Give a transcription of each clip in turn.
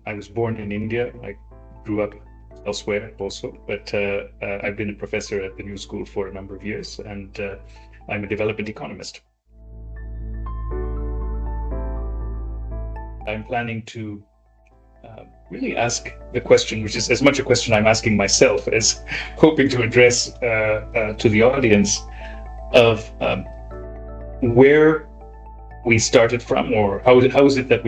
I was born in India. I grew up elsewhere also, but I've been a professor at the New School for a number of years, and I'm a development economist. I'm planning to really ask the question, which is as much a question I'm asking myself as hoping to address to the audience, of where we started from, or how is it that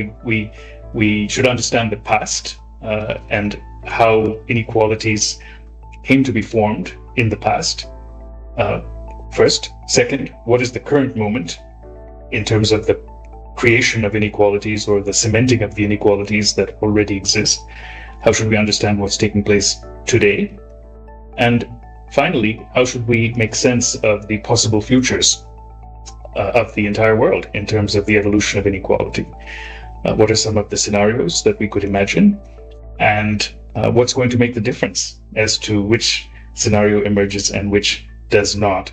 we should understand the past and how inequalities came to be formed in the past, first. Second, what is the current moment in terms of the creation of inequalities or the cementing of the inequalities that already exist? How should we understand what's taking place today? And finally, how should we make sense of the possible futures of the entire world in terms of the evolution of inequality? What are some of the scenarios that we could imagine? And what's going to make the difference as to which scenario emerges and which does not?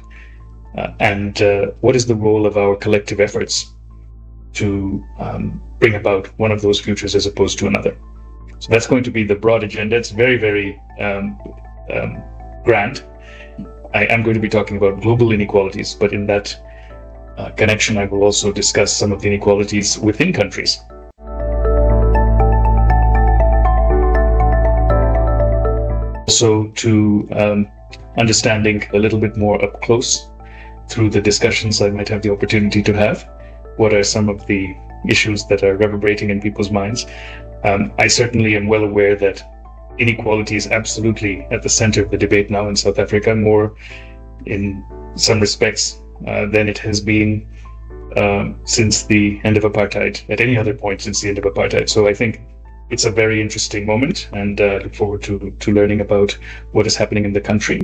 And what is the role of our collective efforts to bring about one of those futures as opposed to another? So that's going to be the broad agenda. It's very, very grand. I am going to be talking about global inequalities, but in that connection, I will also discuss some of the inequalities within countries. Also to understanding a little bit more up close through the discussions I might have the opportunity to have. What are some of the issues that are reverberating in people's minds? I certainly am well aware that inequality is absolutely at the center of the debate now in South Africa, more in some respects than it has been since the end of apartheid, at any other point since the end of apartheid. So I think it's a very interesting moment, and look forward to learning about what is happening in the country.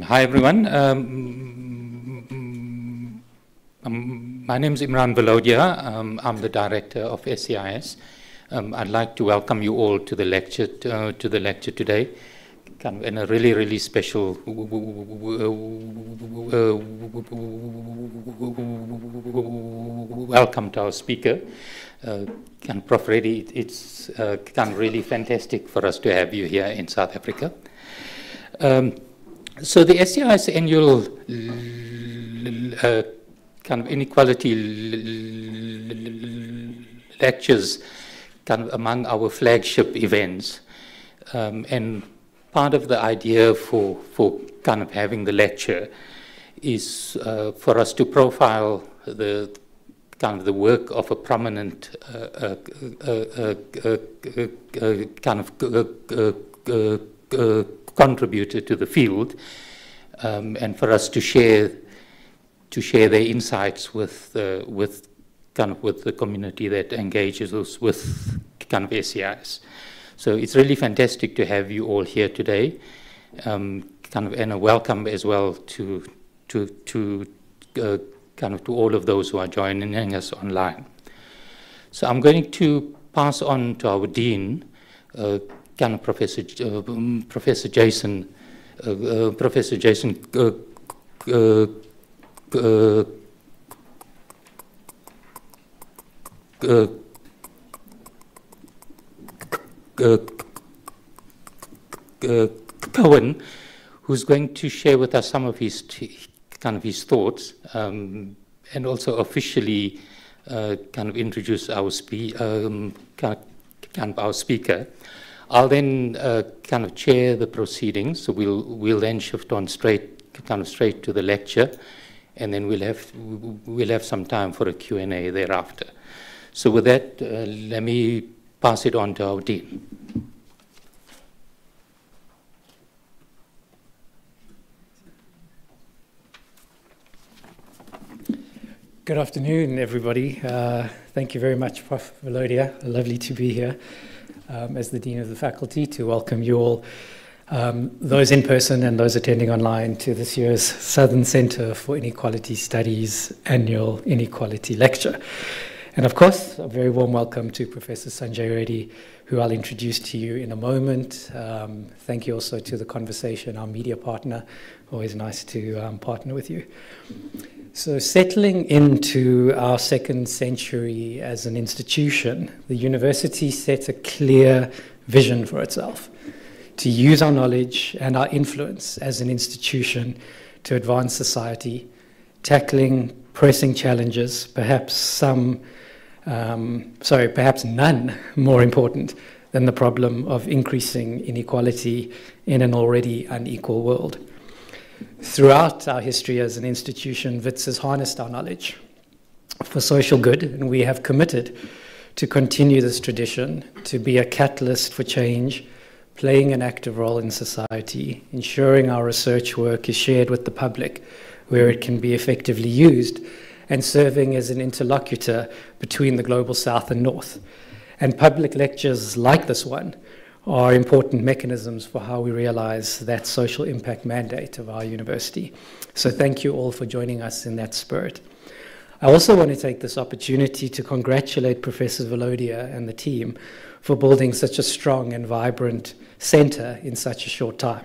Hi everyone, my name is Imran Valodia. I'm the director of SCIS. I'd like to welcome you all to the lecture today, and a really special welcome to our speaker, Prof. Reddy. It's really fantastic for us to have you here in South Africa. So the SCIS annual inequality lectures among our flagship events, and part of the idea for having the lecture is for us to profile the kind of the work of a prominent kind of contributor to the field, and for us to share their insights with the community that engages us with kind of SCIS. So it's really fantastic to have you all here today, and a welcome as well to all of those who are joining us online. So I'm going to pass on to our dean, Professor Jason Cohen, who's going to share with us some of his thoughts, and also officially introduce our our speaker. I'll then chair the proceedings, so we'll then shift on straight to the lecture, and then we'll have some time for a Q&A thereafter. So with that, let me pass it on to our dean. Good afternoon, everybody. Thank you very much, Prof. Velodia. Lovely to be here as the Dean of the Faculty, to welcome you all, those in person and those attending online, to this year's Southern Center for Inequality Studies Annual Inequality Lecture. And of course, a very warm welcome to Professor Sanjay Reddy, who I'll introduce to you in a moment. Thank you also to The Conversation, our media partner. Always nice to partner with you. So settling into our second century as an institution, the university sets a clear vision for itself: to use our knowledge and our influence as an institution to advance society, tackling pressing challenges, perhaps none more important than the problem of increasing inequality in an already unequal world. Throughout our history as an institution, WITS has harnessed our knowledge for social good, and we have committed to continue this tradition, to be a catalyst for change, playing an active role in society, ensuring our research work is shared with the public where it can be effectively used, and serving as an interlocutor between the Global South and North. And public lectures like this one are important mechanisms for how we realize that social impact mandate of our university. So thank you all for joining us in that spirit. I also want to take this opportunity to congratulate Professor Velodia and the team for building such a strong and vibrant center in such a short time,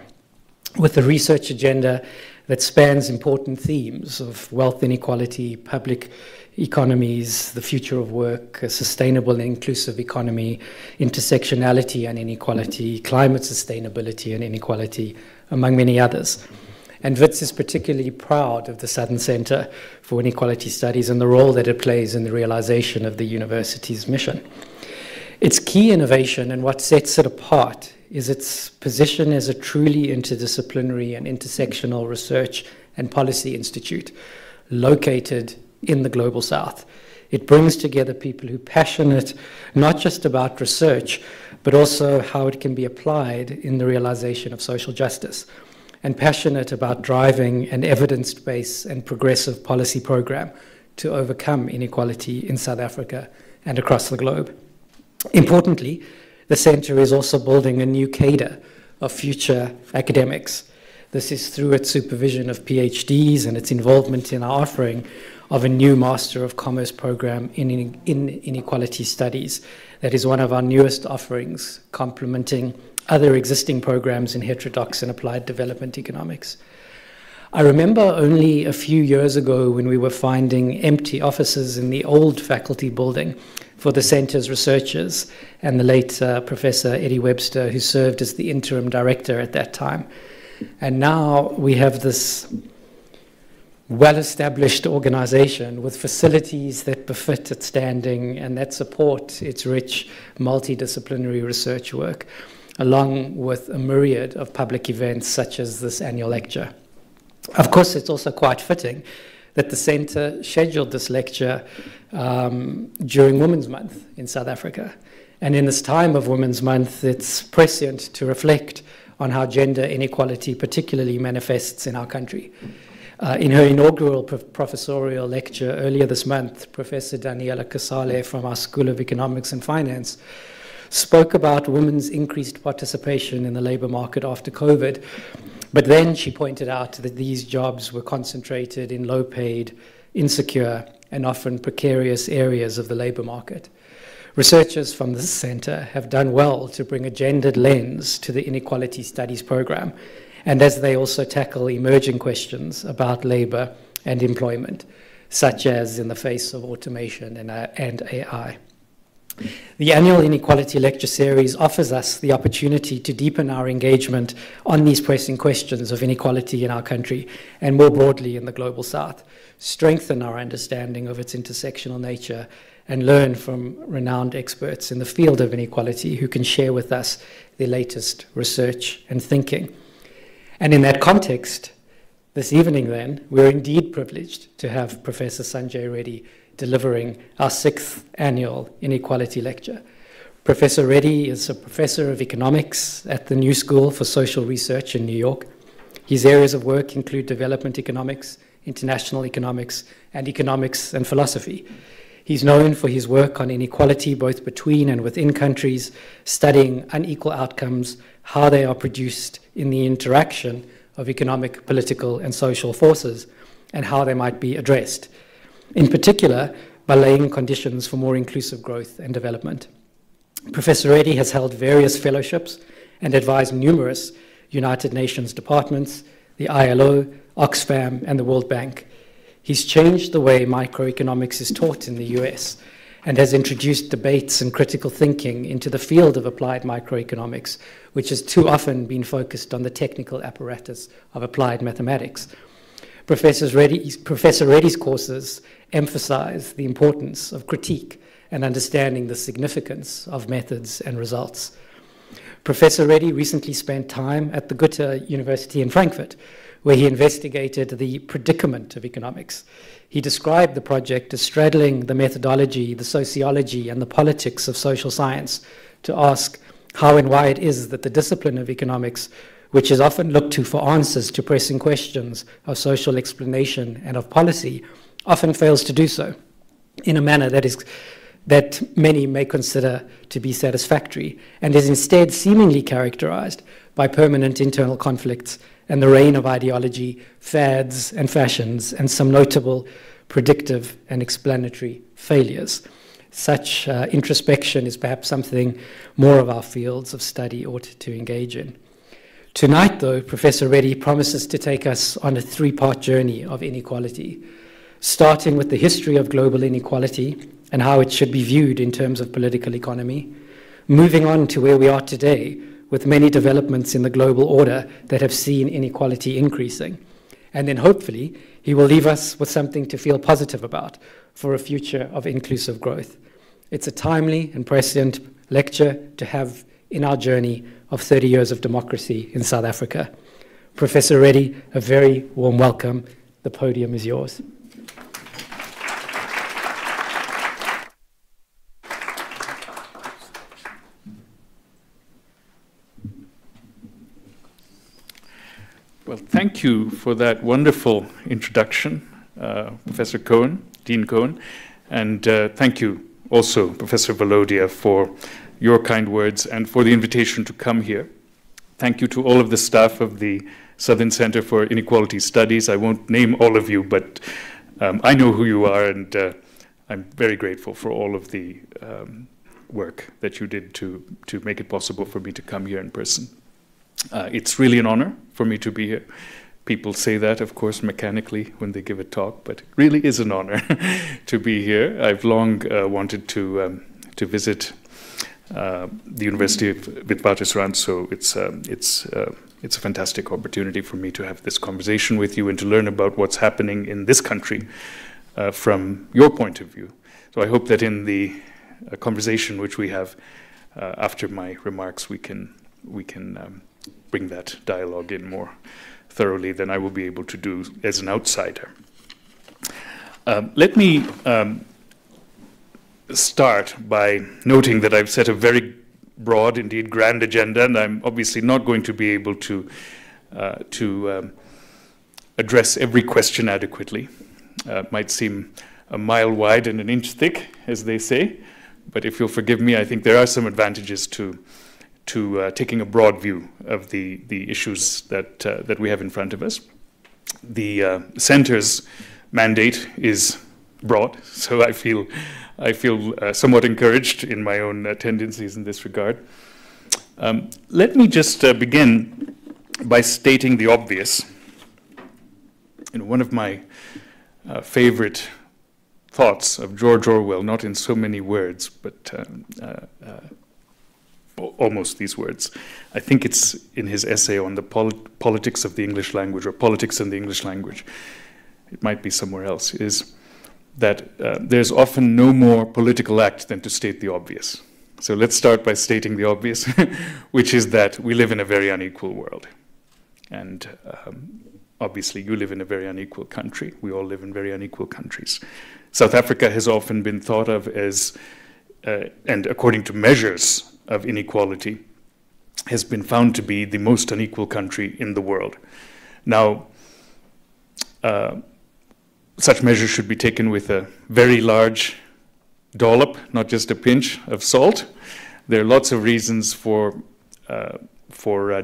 with a research agenda that spans important themes of wealth inequality, public economies, the future of work, a sustainable and inclusive economy, intersectionality and inequality, climate sustainability and inequality, among many others. And WITS is particularly proud of the Southern Center for Inequality Studies and the role that it plays in the realization of the university's mission. Its key innovation and what sets it apart is its position as a truly interdisciplinary and intersectional research and policy institute located in the Global South. It brings together people who are passionate not just about research, but also how it can be applied in the realization of social justice, and passionate about driving an evidence-based and progressive policy program to overcome inequality in South Africa and across the globe. Importantly, the Centre is also building a new cadre of future academics. This is through its supervision of PhDs and its involvement in our offering of a new Master of Commerce program in Inequality Studies. That is one of our newest offerings, complementing other existing programs in heterodox and applied development economics. I remember only a few years ago when we were finding empty offices in the old faculty building for the Centre's researchers and the late Professor Eddie Webster, who served as the interim director at that time. And now we have this well-established organization with facilities that befit its standing and that support its rich multidisciplinary research work, along with a myriad of public events such as this annual lecture. Of course, it's also quite fitting that the Centre scheduled this lecture during Women's Month in South Africa. And in this time of Women's Month, it's prescient to reflect on how gender inequality particularly manifests in our country. In her inaugural professorial lecture earlier this month, Professor Daniela Casale from our School of Economics and Finance spoke about women's increased participation in the labour market after COVID, but then she pointed out that these jobs were concentrated in low-paid, insecure, and often precarious areas of the labour market. Researchers from this centre have done well to bring a gendered lens to the Inequality Studies programme, and as they also tackle emerging questions about labour and employment, such as in the face of automation and AI. The annual Inequality Lecture Series offers us the opportunity to deepen our engagement on these pressing questions of inequality in our country and more broadly in the Global South, strengthen our understanding of its intersectional nature, and learn from renowned experts in the field of inequality who can share with us their latest research and thinking. And in that context, this evening then, we're indeed privileged to have Professor Sanjay Reddy delivering our 6th annual Inequality Lecture. Professor Reddy is a professor of economics at the New School for Social Research in New York. His areas of work include development economics, international economics, and economics and philosophy. He's known for his work on inequality both between and within countries, studying unequal outcomes, how they are produced in the interaction of economic, political, and social forces, and how they might be addressed, in particular by laying conditions for more inclusive growth and development. Professor Reddy has held various fellowships and advised numerous United Nations departments, the ILO, Oxfam, and the World Bank. He's changed the way microeconomics is taught in the US and has introduced debates and critical thinking into the field of applied microeconomics, which has too often been focused on the technical apparatus of applied mathematics. Professor Reddy's courses emphasize the importance of critique and understanding the significance of methods and results. Professor Reddy recently spent time at the Goethe University in Frankfurt, where he investigated the predicament of economics. He described the project as straddling the methodology, the sociology, and the politics of social science to ask how and why it is that the discipline of economics, which is often looked to for answers to pressing questions of social explanation and of policy, often fails to do so in a manner that many may consider to be satisfactory, and is instead seemingly characterized by permanent internal conflicts and the reign of ideology, fads and fashions, and some notable predictive and explanatory failures. Such introspection is perhaps something more of our fields of study ought to engage in. Tonight, though, Professor Reddy promises to take us on a 3-part journey of inequality, starting with the history of global inequality and how it should be viewed in terms of political economy, moving on to where we are today with many developments in the global order that have seen inequality increasing. And then hopefully he will leave us with something to feel positive about for a future of inclusive growth. It's a timely and prescient lecture to have in our journey of 30 years of democracy in South Africa. Professor Reddy, a very warm welcome. The podium is yours. Well, thank you for that wonderful introduction, Professor Cohen, Dean Cohen, and thank you also, Professor Valodia, for your kind words and for the invitation to come here. Thank you to all of the staff of the Southern Center for Inequality Studies. I won't name all of you, but I know who you are, and I'm very grateful for all of the work that you did to make it possible for me to come here in person. It's really an honor for me to be here. People say that, of course, mechanically when they give a talk, but it really is an honor to be here. I've long wanted to visit the University of Witwatersrand, so it's a fantastic opportunity for me to have this conversation with you and to learn about what's happening in this country from your point of view. So I hope that in the conversation which we have after my remarks, we can bring that dialogue in more thoroughly than I will be able to do as an outsider. Let me start by noting that I've set a very broad, indeed grand agenda, and I'm obviously not going to be able to address every question adequately. Might seem a mile wide and an inch thick, as they say, but if you'll forgive me, I think there are some advantages to taking a broad view of the issues that we have in front of us. The center's mandate is broad, so I feel somewhat encouraged in my own tendencies in this regard. Let me just begin by stating the obvious. One of my favorite thoughts of George Orwell, not in so many words, but almost these words. I think it's in his essay on the politics of the English language, or politics in the English language. It might be somewhere else, is that there's often no more political act than to state the obvious. So let's start by stating the obvious, which is that we live in a very unequal world. And obviously you live in a very unequal country. We all live in very unequal countries. South Africa has often been thought of as, and according to measures of inequality, has been found to be the most unequal country in the world. Now, such measures should be taken with a very large dollop, not just a pinch of salt. There are lots of reasons for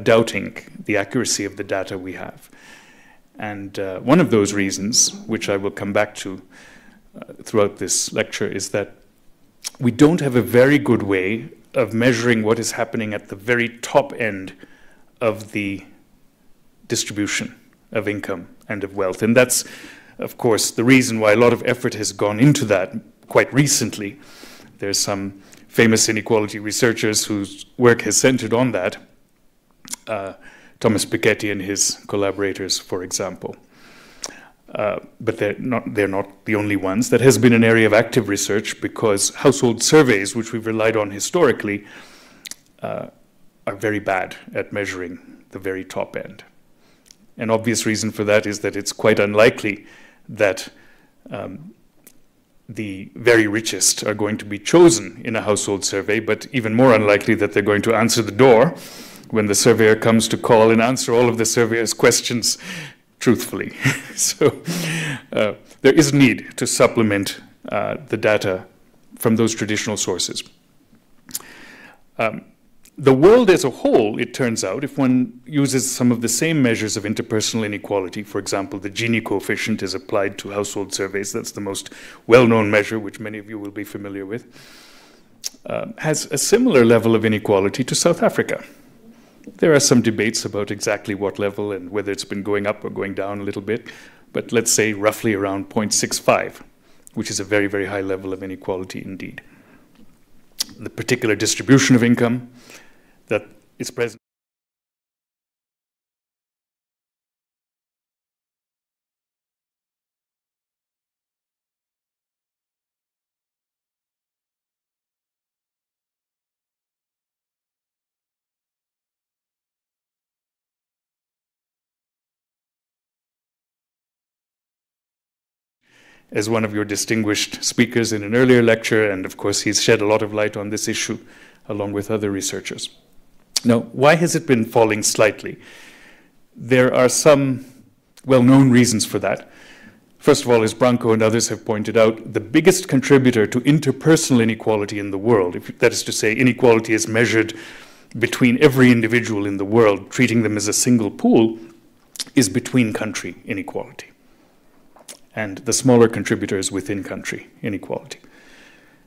doubting the accuracy of the data we have. And one of those reasons, which I will come back to throughout this lecture, is that we don't have a very good way of measuring what is happening at the very top end of the distribution of income and of wealth. And that's, of course, the reason why a lot of effort has gone into that quite recently. There's some famous inequality researchers whose work has centered on that. Thomas Piketty and his collaborators, for example. But they're not the only ones. That has been an area of active research because household surveys, which we've relied on historically, are very bad at measuring the very top end. An obvious reason for that is that it's quite unlikely that the very richest are going to be chosen in a household survey, but even more unlikely that they're going to answer the door when the surveyor comes to call and answer all of the surveyor's questions truthfully. So there is need to supplement the data from those traditional sources. The world as a whole, it turns out, if one uses some of the same measures of interpersonal inequality, for example, the Gini coefficient is applied to household surveys, that's the most well-known measure, which many of you will be familiar with, has a similar level of inequality to South Africa. There are some debates about exactly what level and whether it's been going up or going down a little bit, but let's say roughly around 0.65, which is a very, very high level of inequality indeed. The particular distribution of income that is present as one of your distinguished speakers in an earlier lecture, and of course he's shed a lot of light on this issue along with other researchers. Now, why has it been falling slightly? There are some well-known reasons for that. First of all, as Branko and others have pointed out, the biggest contributor to interpersonal inequality in the world, that is to say, inequality is measured between every individual in the world, treating them as a single pool, is between country inequality. And the smaller contributor is within country inequality.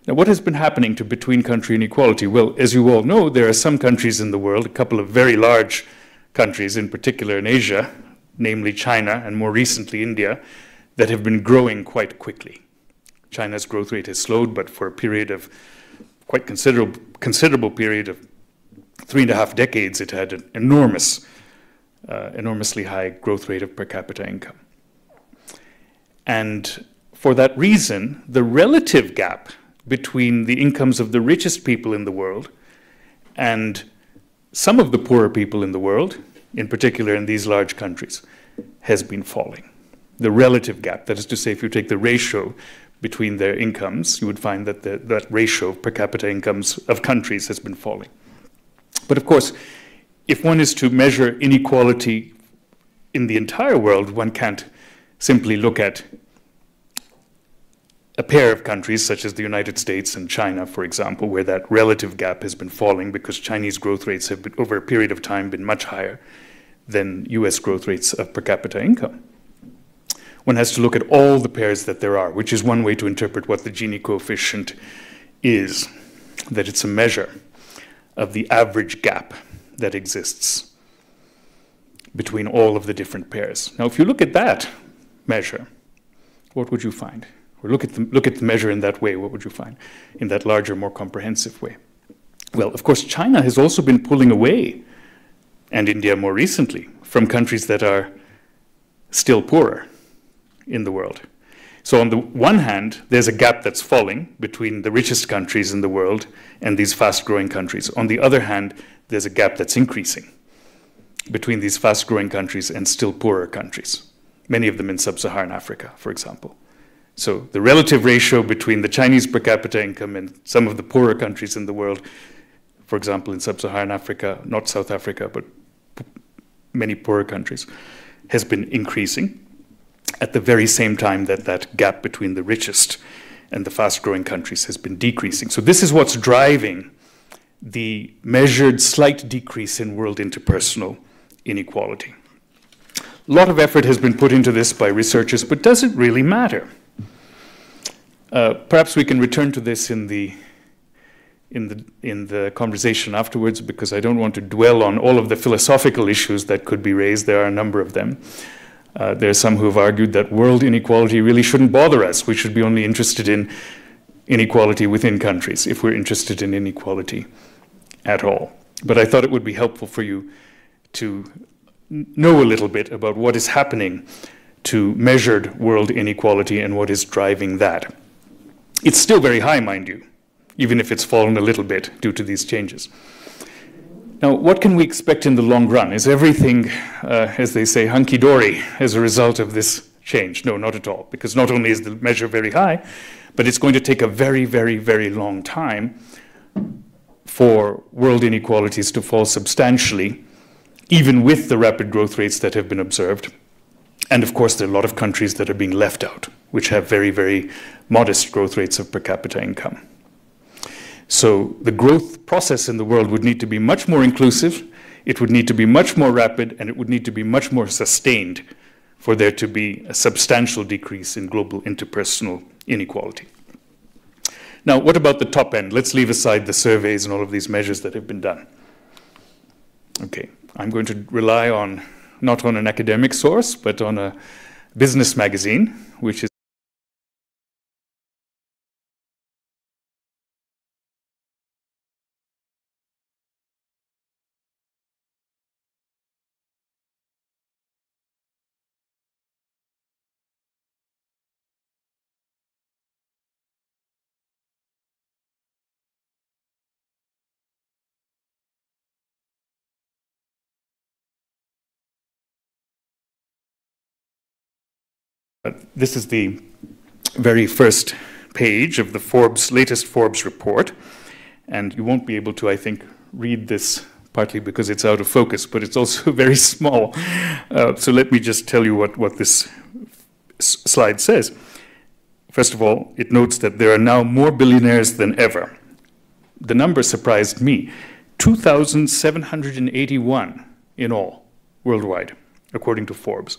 Now, what has been happening to between country inequality? Well, as you all know, there are some countries in the world, a couple of very large countries, in particular in Asia, namely China and more recently India, that have been growing quite quickly. China's growth rate has slowed, but for a period of quite considerable period of 3.5 decades, it had an enormously high growth rate of per capita income. And for that reason, the relative gap between the incomes of the richest people in the world and some of the poorer people in the world, in particular in these large countries, has been falling. the relative gap. That is to say, if you take the ratio between their incomes, you would find that that ratio of per capita incomes of countries has been falling. But of course, if one is to measure inequality in the entire world, one can't simply look at a pair of countries such as the United States and China, for example, where that relative gap has been falling because Chinese growth rates have been, over a period of time, been much higher than US growth rates of per capita income. One has to look at all the pairs that there are, which is one way to interpret what the Gini coefficient is, that it's a measure of the average gap that exists between all of the different pairs. Now, if you look at that measure, what would you find? Or look at the measure in that way, what would you find? In that larger, more comprehensive way. Well, of course, China has also been pulling away, and India more recently, from countries that are still poorer in the world. So on the one hand, there's a gap that's falling between the richest countries in the world and these fast-growing countries. On the other hand, there's a gap that's increasing between these fast-growing countries and still poorer countries, many of them in sub-Saharan Africa, for example. So the relative ratio between the Chinese per capita income and some of the poorer countries in the world, for example, in sub-Saharan Africa, not South Africa, but many poorer countries, has been increasing at the very same time that that gap between the richest and the fast-growing countries has been decreasing. So this is what's driving the measured slight decrease in world interpersonal inequality. A lot of effort has been put into this by researchers, but does it really matter? Perhaps we can return to this in the conversation afterwards, because I don't want to dwell on all of the philosophical issues that could be raised. There are a number of them. There are some who have argued that world inequality really shouldn't bother us. We should be only interested in inequality within countries, if we're interested in inequality at all. But I thought it would be helpful for you to know a little bit about what is happening to measured world inequality and what is driving that. It's still very high, mind you, even if it's fallen a little bit due to these changes. Now, what can we expect in the long run? Is everything, as they say, hunky-dory as a result of this change? No, not at all, because not only is the measure very high, but it's going to take a very, very, very long time for world inequalities to fall substantially, even with the rapid growth rates that have been observed. And of course, there are a lot of countries that are being left out, which have very, very modest growth rates of per capita income. So the growth process in the world would need to be much more inclusive, it would need to be much more rapid, and it would need to be much more sustained for there to be a substantial decrease in global interpersonal inequality. Now, what about the top end? Let's leave aside the surveys and all of these measures that have been done. Okay, I'm going to rely on, not on an academic source, but on a business magazine, which is this is the very first page of the latest Forbes report, and you won't be able to, I think, read this partly because it's out of focus, but it's also very small. So let me just tell you what this slide says. First of all, it notes that there are now more billionaires than ever. The number surprised me. 2,781 in all, worldwide, according to Forbes.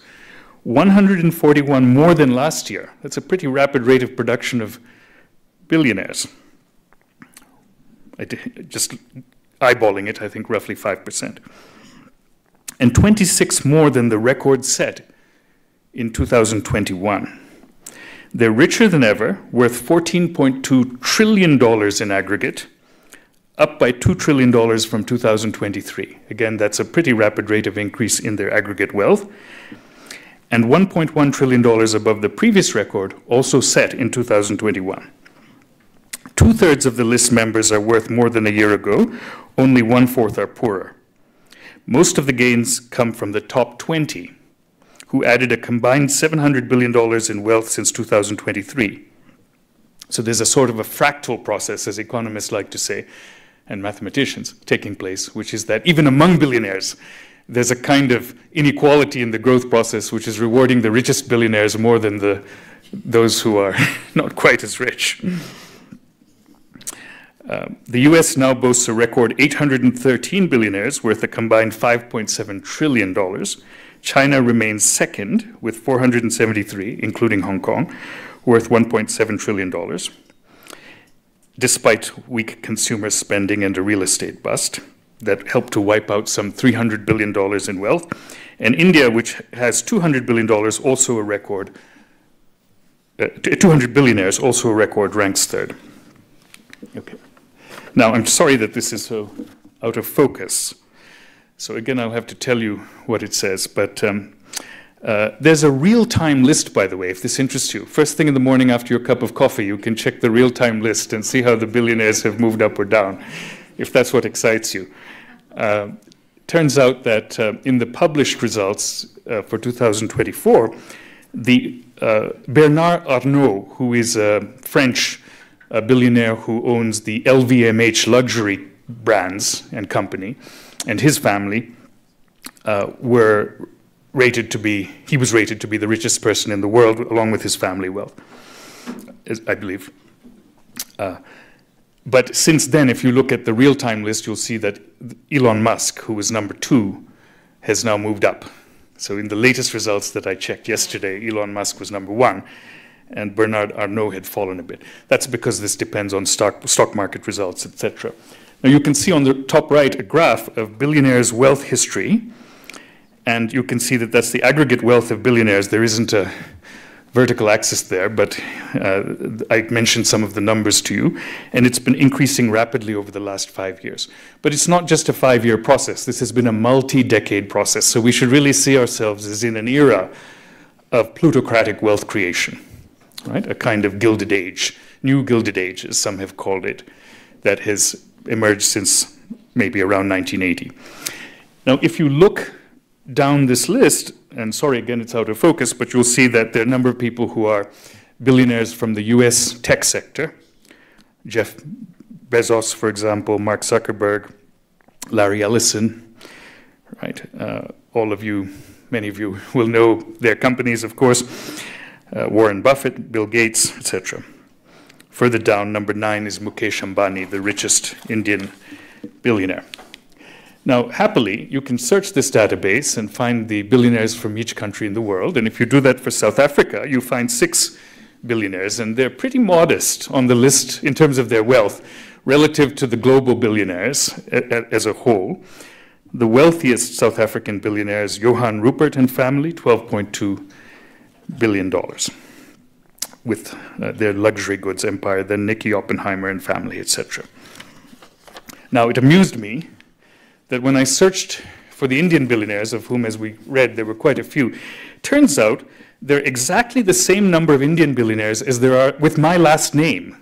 141 more than last year. That's a pretty rapid rate of production of billionaires. Just eyeballing it, I think roughly 5%. And 26 more than the record set in 2021. They're richer than ever, worth $14.2 trillion in aggregate, up by $2 trillion from 2023. Again, that's a pretty rapid rate of increase in their aggregate wealth. And $1.1 trillion above the previous record, also set in 2021. 2/3 of the list members are worth more than a year ago, only 1/4 are poorer. Most of the gains come from the top 20, who added a combined $700 billion in wealth since 2023. So there's a sort of a fractal process, as economists like to say, and mathematicians, taking place, which is that even among billionaires, there's a kind of inequality in the growth process, which is rewarding the richest billionaires more than those who are not quite as rich. The US now boasts a record 813 billionaires worth a combined $5.7 trillion. China remains second with 473, including Hong Kong, worth $1.7 trillion, despite weak consumer spending and a real estate bust that helped to wipe out some $300 billion in wealth. And India, which has $200 billion, also a record, 200 billionaires, also a record, ranks third. Okay. Now, I'm sorry that this is so out of focus. So again, I'll have to tell you what it says, but there's a real-time list, by the way, if this interests you. First thing in the morning after your cup of coffee, you can check the real-time list and see how the billionaires have moved up or down, if that's what excites you. Turns out that in the published results for 2024, the Bernard Arnault, who is a French billionaire who owns the LVMH luxury brands and company, and his family were rated to be, he was rated to be the richest person in the world, along with his family wealth, I believe. But since then, if you look at the real-time list, you'll see that Elon Musk, who was number 2, has now moved up. So in the latest results that I checked yesterday, Elon Musk was number 1, and Bernard Arnault had fallen a bit. That's because this depends on stock market results, etc. Now you can see on the top right a graph of billionaires' wealth history, and you can see that that's the aggregate wealth of billionaires. There isn't a vertical axis there, but I mentioned some of the numbers to you, and it's been increasing rapidly over the last 5 years. But it's not just a 5-year process. This has been a multi-decade process, so we should really see ourselves as in an era of plutocratic wealth creation, right? A kind of gilded age, new gilded age, as some have called it, that has emerged since maybe around 1980. Now, if you look down this list, and sorry, again, it's out of focus, but you'll see that there are a number of people who are billionaires from the US tech sector. Jeff Bezos, for example, Mark Zuckerberg, Larry Ellison, right? All of you, many of you will know their companies, of course. Warren Buffett, Bill Gates, etc. Further down, number 9 is Mukesh Ambani, the richest Indian billionaire. Now, happily, you can search this database and find the billionaires from each country in the world. And if you do that for South Africa, you find 6 billionaires, and they're pretty modest on the list in terms of their wealth relative to the global billionaires as a whole. The wealthiest South African billionaire is Johan Rupert and family, $12.2 billion, with their luxury goods empire, then Nicky Oppenheimer and family, etc. Now, it amused me that when I searched for the Indian billionaires, of whom, as we read, there were quite a few, turns out there are exactly the same number of Indian billionaires as there are with my last name,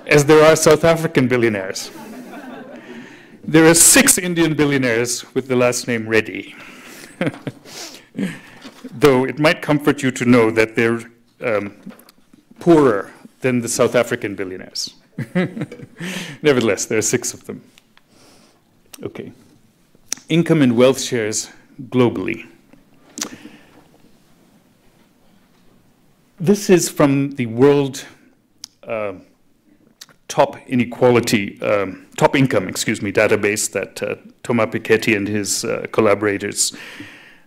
as there are South African billionaires. There are 6 Indian billionaires with the last name Reddy. Though it might comfort you to know that they're poorer than the South African billionaires. Nevertheless, there are 6 of them. Okay. Income and wealth shares globally. This is from the World Top Inequality, Top Income, database that Thomas Piketty and his collaborators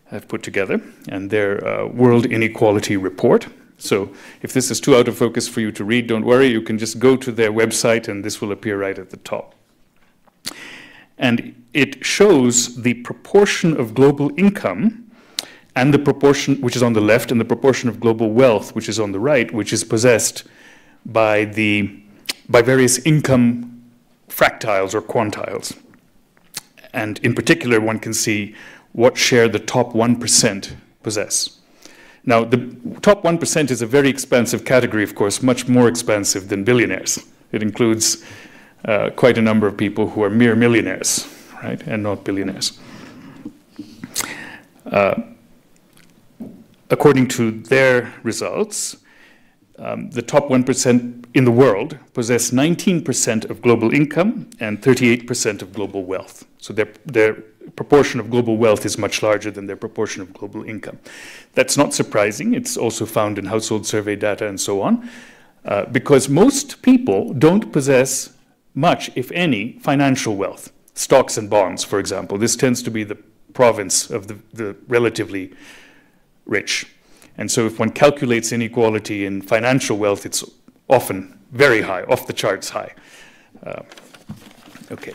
have put together, and their World Inequality Report. So if this is too out of focus for you to read, don't worry, you can just go to their website and this will appear right at the top. And it shows the proportion of global income and the proportion, which is on the left, and the proportion of global wealth, which is on the right, which is possessed by various income fractiles or quantiles. And in particular, one can see what share the top 1% possess. Now, the top 1% is a very expansive category, of course, much more expansive than billionaires. It includes quite a number of people who are mere millionaires, right, and not billionaires. according to their results, the top 1% in the world possess 19% of global income and 38% of global wealth. So their proportion of global wealth is much larger than their proportion of global income. That's not surprising. It's also found in household survey data and so on, because most people don't possess much, if any, financial wealth. Stocks and bonds, for example. This tends to be the province of the relatively rich. And so if one calculates inequality in financial wealth, it's often very high, off the charts high. Okay.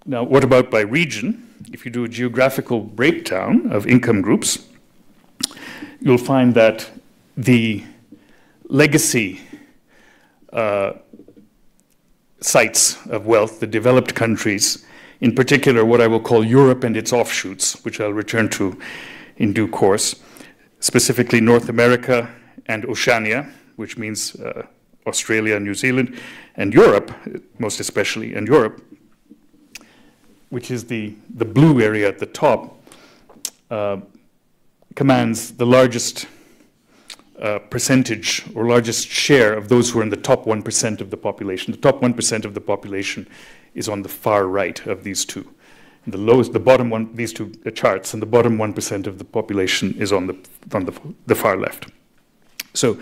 Now, what about by region? If you do a geographical breakdown of income groups, you'll find that the legacy sites of wealth, the developed countries, in particular what I will call Europe and its offshoots, which I'll return to in due course, specifically North America and Oceania, which means Australia, New Zealand, and Europe, most especially, and Europe, which is the blue area at the top, commands the largest percentage or largest share of those who are in the top 1% of the population. The top 1% of the population is on the far right of these two. The lowest, the bottom one, these two charts, and the bottom 1% of the population is on the far left. So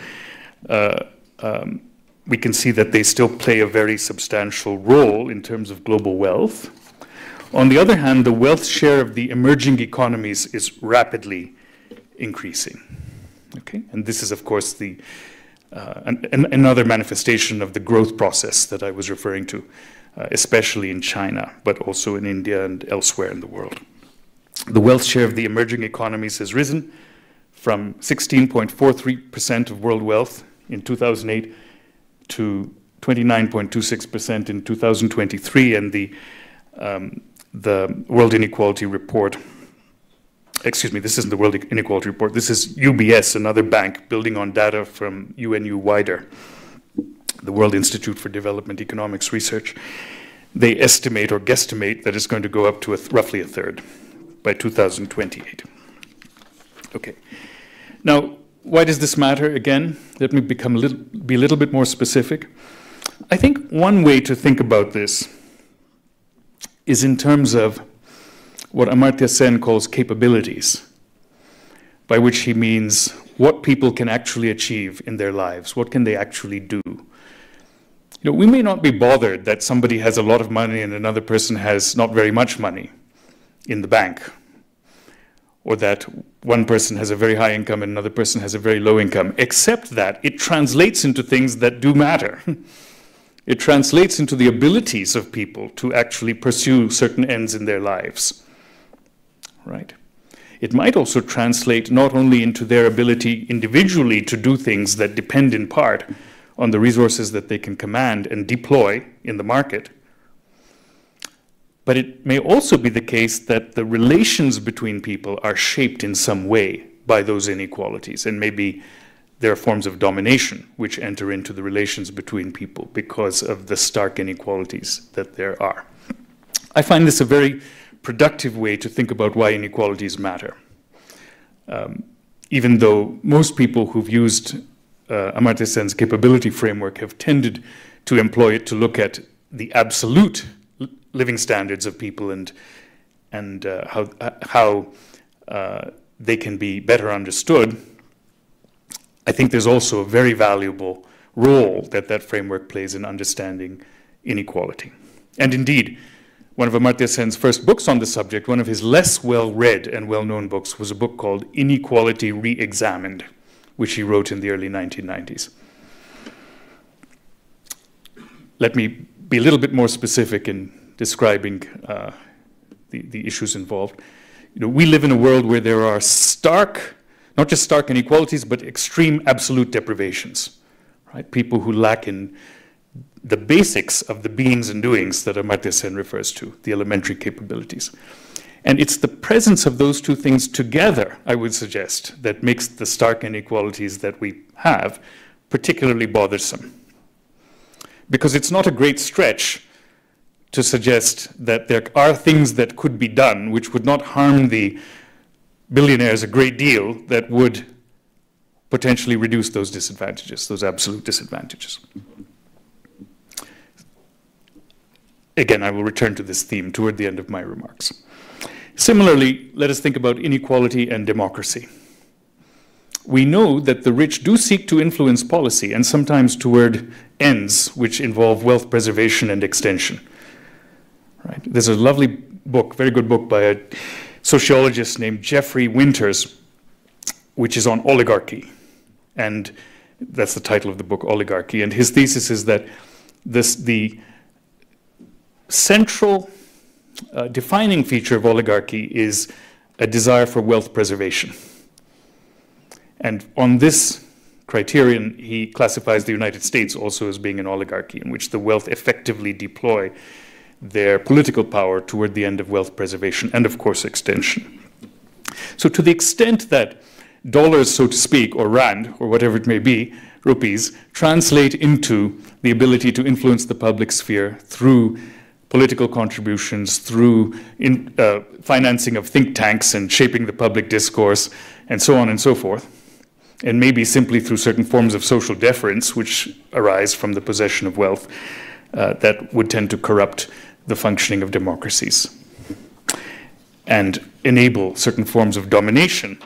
we can see that they still play a very substantial role in terms of global wealth. On the other hand, the wealth share of the emerging economies is rapidly increasing. Okay, and this is, of course, another manifestation of the growth process that I was referring to, especially in China, but also in India and elsewhere in the world. The wealth share of the emerging economies has risen from 16.43% of world wealth in 2008 to 29.26% in 2023, and the World Inequality Report, excuse me, this isn't the World Inequality Report, this is UBS, another bank, building on data from UNU Wider, the World Institute for Development Economics Research. They estimate or guesstimate that it's going to go up to roughly a third by 2028. Okay. Now, why does this matter? Again, let me be a little bit more specific. I think one way to think about this is in terms of what Amartya Sen calls capabilities, by which he means what people can actually achieve in their lives, what can they actually do. You know, we may not be bothered that somebody has a lot of money and another person has not very much money in the bank, or that one person has a very high income and another person has a very low income, except that it translates into things that do matter. It translates into the abilities of people to actually pursue certain ends in their lives. Right? It might also translate not only into their ability individually to do things that depend in part on the resources that they can command and deploy in the market, but it may also be the case that the relations between people are shaped in some way by those inequalities, and maybe there are forms of domination which enter into the relations between people because of the stark inequalities that there are. I find this a very productive way to think about why inequalities matter. Even though most people who've used Amartya Sen's capability framework have tended to employ it to look at the absolute living standards of people and how they can be better understood, I think there's also a very valuable role that that framework plays in understanding inequality. And indeed, one of Amartya Sen's first books on the subject, one of his less well-read and well-known books, was a book called Inequality Re-Examined, which he wrote in the early 1990s. Let me be a little bit more specific in describing the issues involved. You know, we live in a world where there are stark, not just stark inequalities, but extreme absolute deprivations, right? People who lack in the basics of the beings and doings that Amartya Sen refers to, the elementary capabilities. And it's the presence of those two things together, I would suggest, that makes the stark inequalities that we have particularly bothersome. Because it's not a great stretch to suggest that there are things that could be done which would not harm the billionaires a great deal, that would potentially reduce those disadvantages, those absolute disadvantages. Again, I will return to this theme toward the end of my remarks. Similarly, let us think about inequality and democracy. We know that the rich do seek to influence policy, and sometimes toward ends which involve wealth preservation and extension. Right? There's a lovely book, very good book by a sociologist named Jeffrey Winters, which is on oligarchy. And that's the title of the book, Oligarchy. And his thesis is that the central defining feature of oligarchy is a desire for wealth preservation. And on this criterion, he classifies the United States also as being an oligarchy, in which the wealth effectively deploy their political power toward the end of wealth preservation and, of course, extension. So to the extent that dollars, so to speak, or rand, or whatever it may be, rupees, translate into the ability to influence the public sphere through political contributions, through financing of think tanks and shaping the public discourse, and so on and so forth, and maybe simply through certain forms of social deference which arise from the possession of wealth, that would tend to corrupt the functioning of democracies and enable certain forms of domination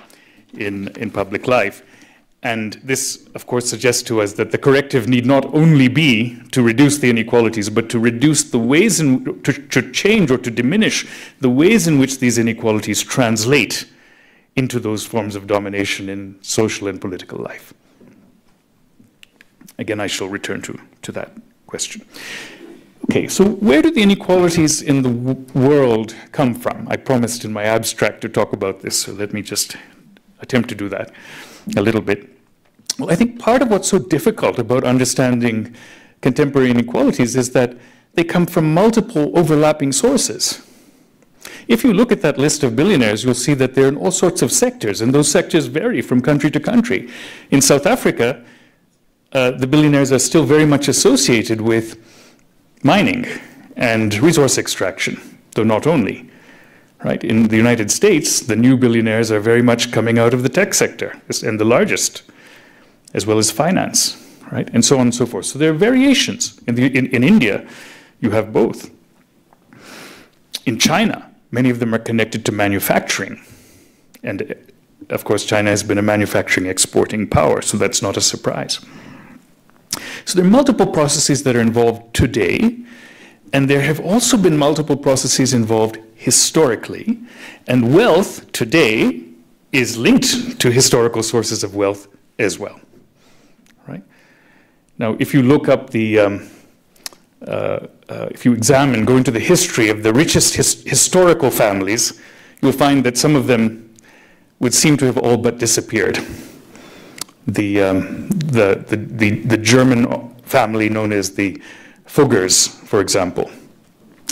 in public life. And this, of course, suggests to us that the corrective need not only be to reduce the inequalities, but to reduce the ways to change or to diminish the ways in which these inequalities translate into those forms of domination in social and political life. Again, I shall return to that question. Okay, so where do the inequalities in the world come from? I promised in my abstract to talk about this, so let me just attempt to do that a little bit. Well, I think part of what's so difficult about understanding contemporary inequalities is that they come from multiple overlapping sources. If you look at that list of billionaires, you'll see that they're in all sorts of sectors, and those sectors vary from country to country. In South Africa, the billionaires are still very much associated with mining and resource extraction, though not only. Right? In the United States, the new billionaires are very much coming out of the tech sector, and the largest, as well as finance, right? And so on and so forth. So there are variations. In India, you have both. In China, many of them are connected to manufacturing. And of course, China has been a manufacturing exporting power, so that's not a surprise. So there are multiple processes that are involved today, and there have also been multiple processes involved historically, and wealth today is linked to historical sources of wealth as well. Right? Now, if you look up if you examine, go into the history of the richest historical families, you'll find that some of them would seem to have all but disappeared. The German family known as the Fuggers, for example.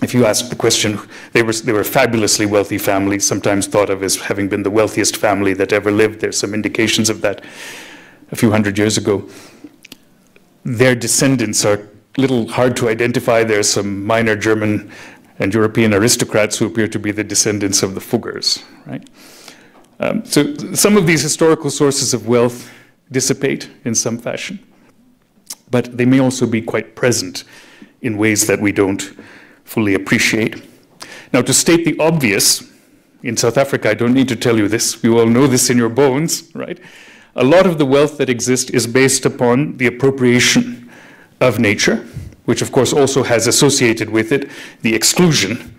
If you ask the question, they were a fabulously wealthy family, sometimes thought of as having been the wealthiest family that ever lived. There's some indications of that a few hundred years ago. Their descendants are a little hard to identify. There's some minor German and European aristocrats who appear to be the descendants of the Fuggers, right? So some of these historical sources of wealth dissipate in some fashion, but they may also be quite present in ways that we don't fully appreciate. Now, to state the obvious, in South Africa, I don't need to tell you this, you all know this in your bones, right? A lot of the wealth that exists is based upon the appropriation of nature, which of course also has associated with it the exclusion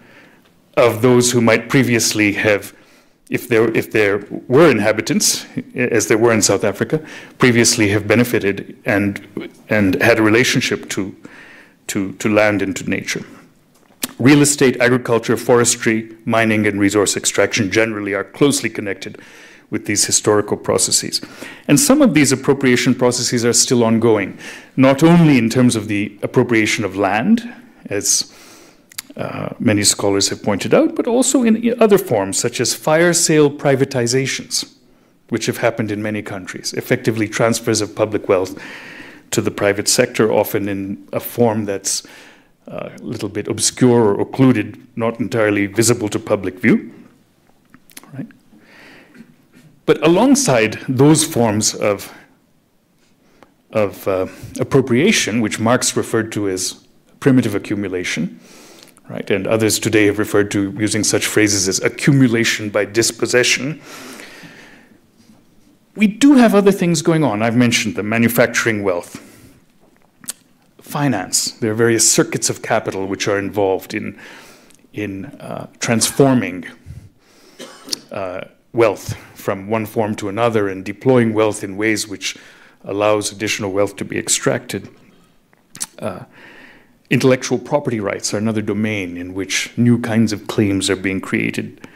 of those who might previously have, if there were inhabitants, as there were in South Africa, previously have benefited and had a relationship to land and to nature. Real estate, agriculture, forestry, mining, and resource extraction generally are closely connected with these historical processes. And some of these appropriation processes are still ongoing, not only in terms of the appropriation of land, as many scholars have pointed out, but also in other forms, such as fire sale privatizations, which have happened in many countries, effectively transfers of public wealth to the private sector, often in a form that's a little bit obscure or occluded, not entirely visible to public view. Right? But alongside those forms of appropriation, which Marx referred to as primitive accumulation, right, and others today have referred to using such phrases as accumulation by dispossession, we do have other things going on. I've mentioned them: manufacturing wealth, finance. There are various circuits of capital which are involved in transforming wealth from one form to another and deploying wealth in ways which allows additional wealth to be extracted. Intellectual property rights are another domain in which new kinds of claims are being created,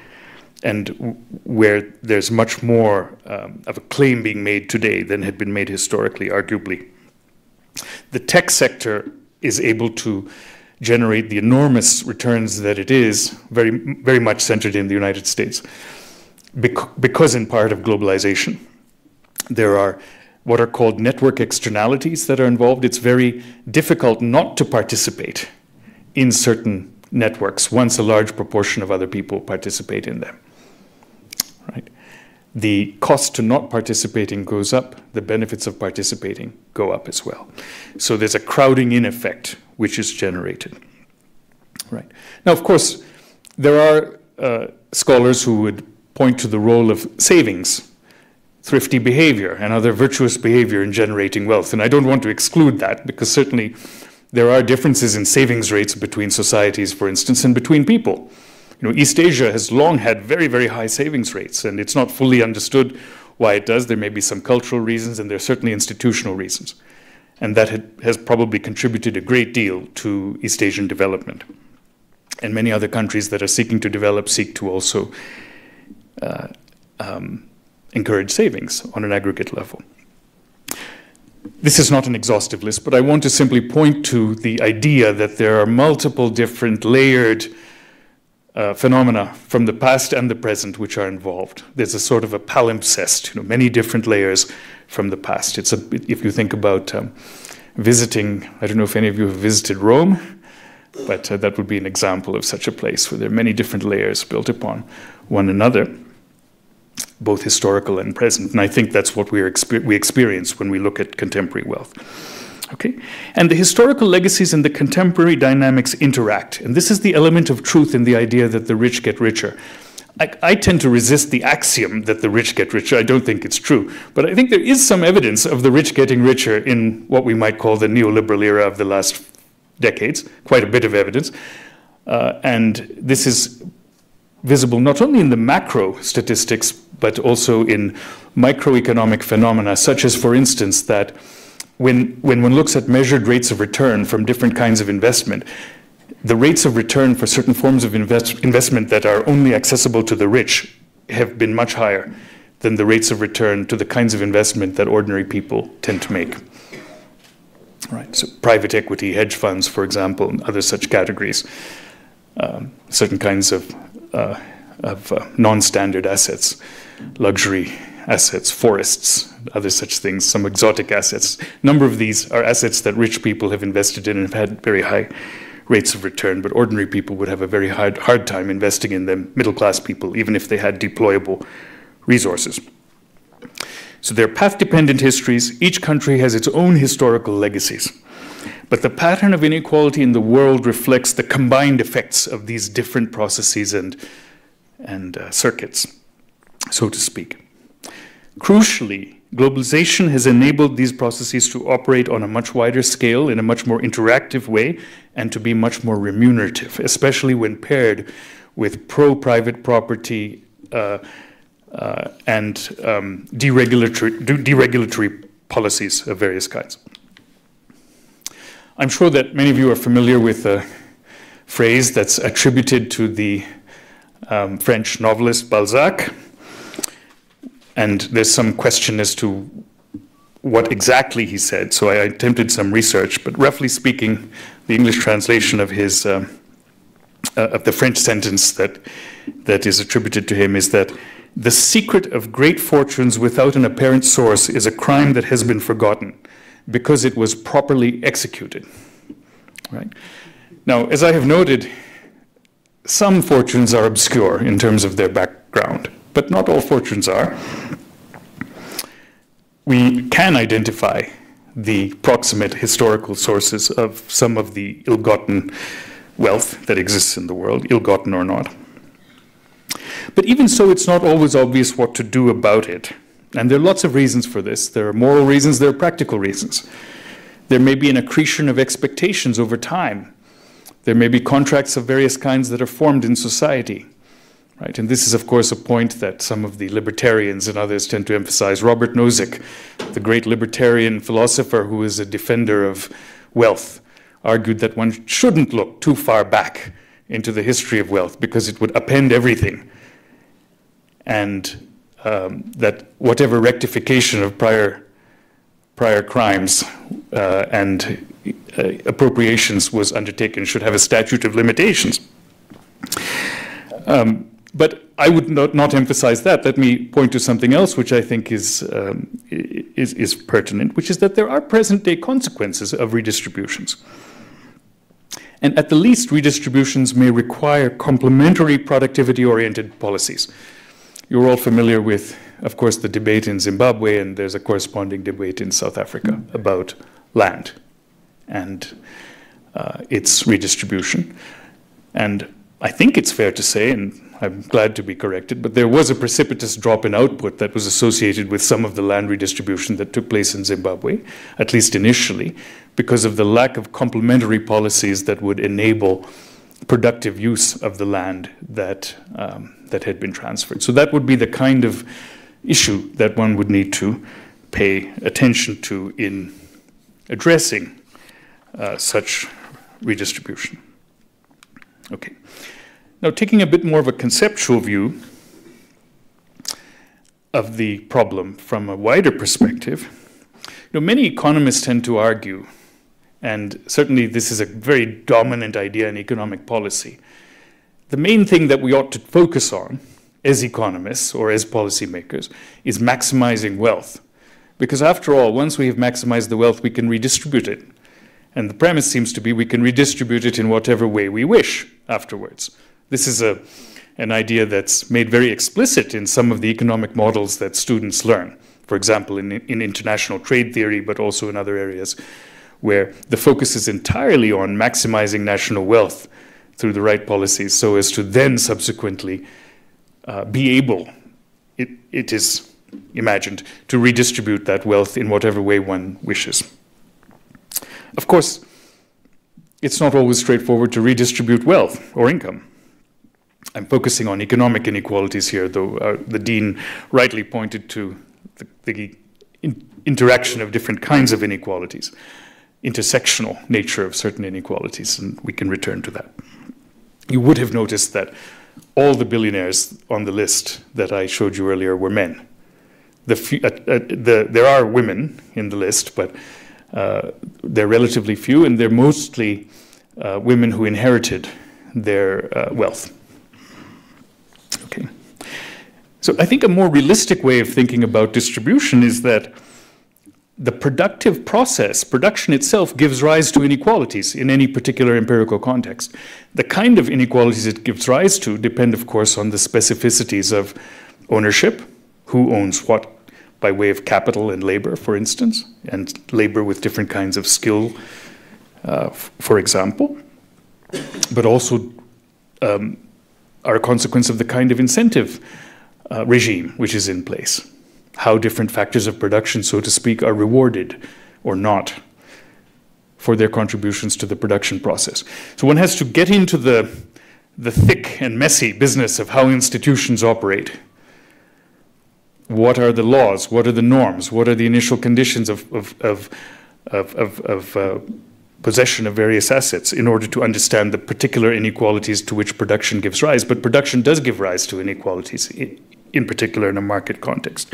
and where there's much more of a claim being made today than had been made historically, arguably. The tech sector is able to generate the enormous returns that it is, very, very much centered in the United States, because in part of globalization. There are what are called network externalities that are involved. It's very difficult not to participate in certain networks once a large proportion of other people participate in them. Right? The cost to not participating goes up, the benefits of participating go up as well. So there's a crowding in effect which is generated. Right. Now, of course, there are scholars who would point to the role of savings, thrifty behavior, and other virtuous behavior in generating wealth. And I don't want to exclude that, because certainly there are differences in savings rates between societies, for instance, and between people. You know, East Asia has long had very, very high savings rates, and it's not fully understood why it does. There may be some cultural reasons, and there are certainly institutional reasons. And that has probably contributed a great deal to East Asian development. And many other countries that are seeking to develop seek to also encourage savings on an aggregate level. This is not an exhaustive list, but I want to simply point to the idea that there are multiple different layered phenomena from the past and the present which are involved. There's a sort of a palimpsest, you know, many different layers from the past. It's if you think about visiting, I don't know if any of you have visited Rome, but that would be an example of such a place where there are many different layers built upon one another, both historical and present. And I think that's what we experience when we look at contemporary wealth. Okay? And the historical legacies and the contemporary dynamics interact. And this is the element of truth in the idea that the rich get richer. I tend to resist the axiom that the rich get richer. I don't think it's true. But I think there is some evidence of the rich getting richer in what we might call the neoliberal era of the last decades, quite a bit of evidence. And this is visible not only in the macro statistics, but also in microeconomic phenomena, such as, for instance, that when one looks at measured rates of return from different kinds of investment, the rates of return for certain forms of investment that are only accessible to the rich have been much higher than the rates of return to the kinds of investment that ordinary people tend to make. Right. So private equity, hedge funds, for example, and other such categories, certain kinds of non-standard assets, luxury assets, forests, other such things, some exotic assets. A number of these are assets that rich people have invested in and have had very high rates of return, but ordinary people would have a very hard time investing in them, middle-class people, even if they had deployable resources. So they're path-dependent histories. Each country has its own historical legacies. But the pattern of inequality in the world reflects the combined effects of these different processes and circuits, so to speak. Crucially, globalization has enabled these processes to operate on a much wider scale, in a much more interactive way, and to be much more remunerative, especially when paired with pro-private property and deregulatory policies of various kinds. I'm sure that many of you are familiar with a phrase that's attributed to the French novelist Balzac, and there's some question as to what exactly he said, so I attempted some research, but roughly speaking, the English translation of his of the French sentence that is attributed to him is that the secret of great fortunes without an apparent source is a crime that has been forgotten because it was properly executed. Right? Now, as I have noted, some fortunes are obscure in terms of their background, but not all fortunes are. We can identify the proximate historical sources of some of the ill-gotten wealth that exists in the world, ill-gotten or not. But even so, it's not always obvious what to do about it. And there are lots of reasons for this. There are moral reasons, there are practical reasons. There may be an accretion of expectations over time. There may be contracts of various kinds that are formed in society. Right? And this is, of course, a point that some of the libertarians and others tend to emphasize. Robert Nozick, the great libertarian philosopher who is a defender of wealth, argued that one shouldn't look too far back into the history of wealth because it would upend everything, and that whatever rectification of prior crimes and appropriations was undertaken should have a statute of limitations. But I would not emphasize that. Let me point to something else which I think is pertinent, which is that there are present-day consequences of redistributions. And at the least, redistributions may require complementary productivity-oriented policies. You're all familiar with, of course, the debate in Zimbabwe, and there's a corresponding debate in South Africa about land and its redistribution. And I think it's fair to say, and I'm glad to be corrected, but there was a precipitous drop in output that was associated with some of the land redistribution that took place in Zimbabwe, at least initially, because of the lack of complementary policies that would enable productive use of the land that had been transferred. So that would be the kind of issue that one would need to pay attention to in addressing such redistribution. Okay. Now, taking a bit more of a conceptual view of the problem from a wider perspective, many economists tend to argue, and certainly this is a very dominant idea in economic policy, the main thing that we ought to focus on as economists or as policymakers is maximizing wealth. Because after all, once we have maximized the wealth, we can redistribute it. And the premise seems to be we can redistribute it in whatever way we wish afterwards. This is an idea that's made very explicit in some of the economic models that students learn. For example, in international trade theory, but also in other areas where the focus is entirely on maximizing national wealth through the right policies so as to then subsequently be able, it is imagined, to redistribute that wealth in whatever way one wishes. Of course, it's not always straightforward to redistribute wealth or income. I'm focusing on economic inequalities here, though the dean rightly pointed to the interaction of different kinds of inequalities, intersectional nature of certain inequalities, and we can return to that. You would have noticed that all the billionaires on the list that I showed you earlier were men. There are women in the list, but they're relatively few, and they're mostly women who inherited their wealth. Okay. So I think a more realistic way of thinking about distribution is that the productive process, production itself, gives rise to inequalities in any particular empirical context. The kind of inequalities it gives rise to depend, of course, on the specificities of ownership, who owns what by way of capital and labor, for instance, and labor with different kinds of skill, for example, but also are a consequence of the kind of incentive regime which is in place. How different factors of production, so to speak, are rewarded or not for their contributions to the production process. So one has to get into the thick and messy business of how institutions operate. What are the laws? What are the norms? What are the initial conditions of possession of various assets in order to understand the particular inequalities to which production gives rise? But production does give rise to inequalities, in particular in a market context.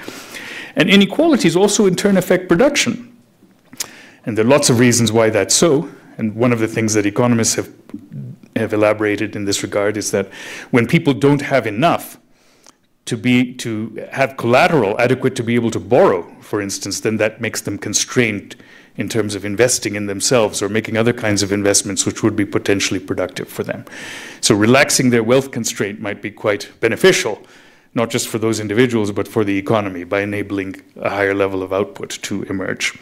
And inequalities also in turn affect production. And there are lots of reasons why that's so. And one of the things that economists have elaborated in this regard is that when people don't have enough to have collateral adequate to be able to borrow, for instance, then that makes them constrained in terms of investing in themselves or making other kinds of investments which would be potentially productive for them. So relaxing their wealth constraint might be quite beneficial, not just for those individuals, but for the economy by enabling a higher level of output to emerge.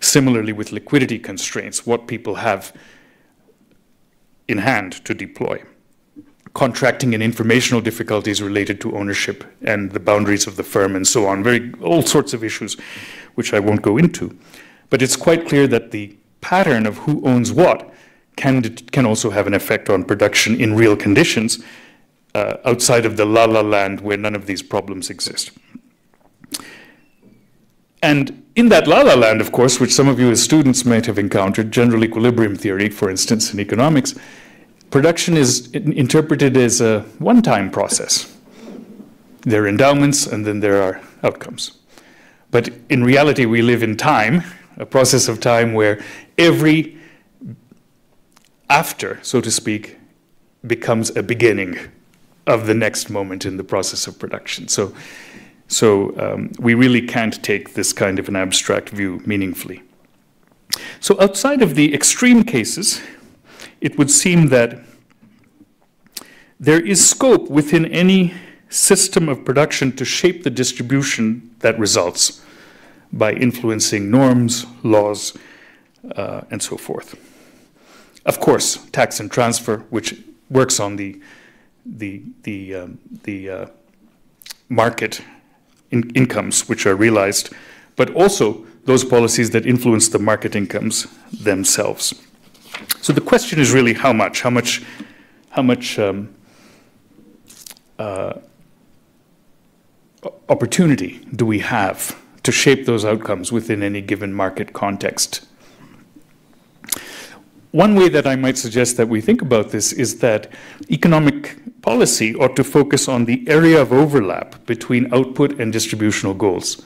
Similarly, with liquidity constraints, what people have in hand to deploy. Contracting and informational difficulties related to ownership and the boundaries of the firm and so on, all sorts of issues which I won't go into. But it's quite clear that the pattern of who owns what can also have an effect on production in real conditions outside of the la-la land where none of these problems exist. And in that la-la land, of course, which some of you as students might have encountered, general equilibrium theory, for instance, in economics, production is interpreted as a one-time process. There are endowments and then there are outcomes. But in reality, we live in time, a process of time where every after, so to speak, becomes a beginning of the next moment in the process of production. So we really can't take this kind of an abstract view meaningfully. So outside of the extreme cases, it would seem that there is scope within any system of production to shape the distribution that results by influencing norms, laws, and so forth. Of course, tax and transfer, which works on the market incomes which are realized, but also those policies that influence the market incomes themselves. So the question is really how much opportunity do we have to shape those outcomes within any given market context? One way that I might suggest that we think about this is that economic policy ought to focus on the area of overlap between output and distributional goals,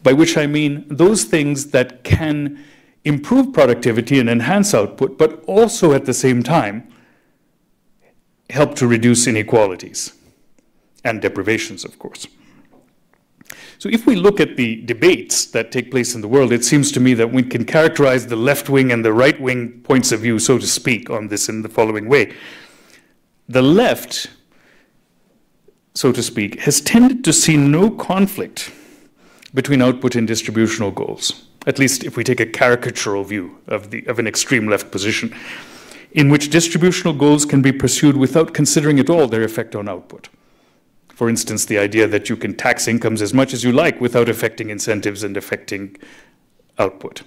by which I mean those things that can improve productivity and enhance output, but also at the same time help to reduce inequalities and deprivations, of course. So if we look at the debates that take place in the world, it seems to me that we can characterize the left wing and the right wing points of view, so to speak, on this in the following way. The left, so to speak, has tended to see no conflict between output and distributional goals, at least if we take a caricatural view of an extreme left position, in which distributional goals can be pursued without considering at all their effect on output. For instance, the idea that you can tax incomes as much as you like without affecting incentives and affecting output.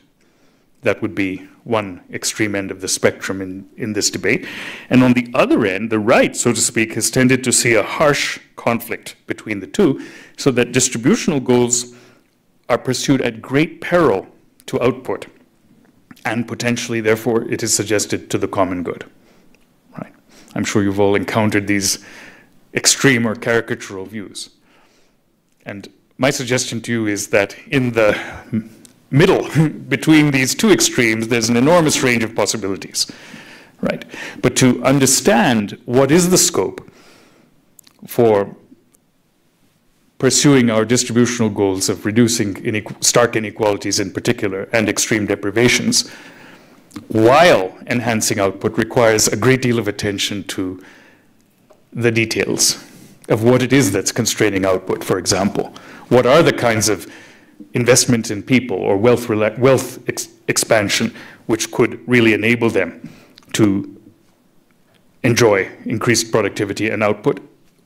That would be one extreme end of the spectrum in this debate. And on the other end, the right, so to speak, has tended to see a harsh conflict between the two, so that distributional goals are pursued at great peril to output, and potentially, therefore, it is suggested to the common good. Right? I'm sure you've all encountered these extreme or caricatural views. And my suggestion to you is that in the middle between these two extremes, there's an enormous range of possibilities, right? But to understand what is the scope for pursuing our distributional goals of reducing stark inequalities in particular and extreme deprivations, while enhancing output, requires a great deal of attention to the details of what it is that's constraining output, for example. What are the kinds of investment in people or wealth expansion which could really enable them to enjoy increased productivity and output,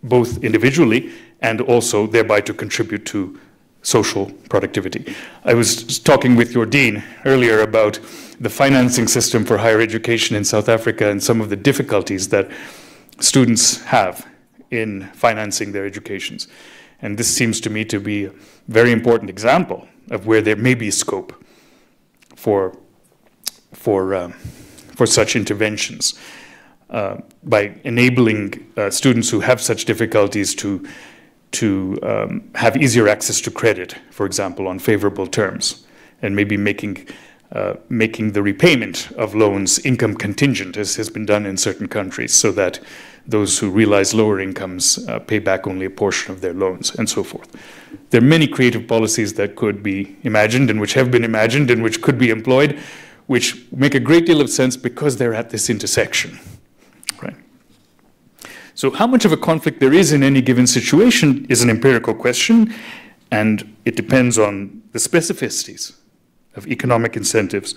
both individually and also thereby to contribute to social productivity. I was talking with your dean earlier about the financing system for higher education in South Africa and some of the difficulties that students have in financing their educations. And this seems to me to be a very important example of where there may be scope for such interventions by enabling students who have such difficulties to have easier access to credit, for example, on favorable terms, and maybe making the repayment of loans income contingent, as has been done in certain countries, so that those who realize lower incomes pay back only a portion of their loans, and so forth. there are many creative policies that could be imagined and which have been imagined and which could be employed, which make a great deal of sense because they're at this intersection. Right? So how much of a conflict there is in any given situation is an empirical question, and it depends on the specificities of economic incentives,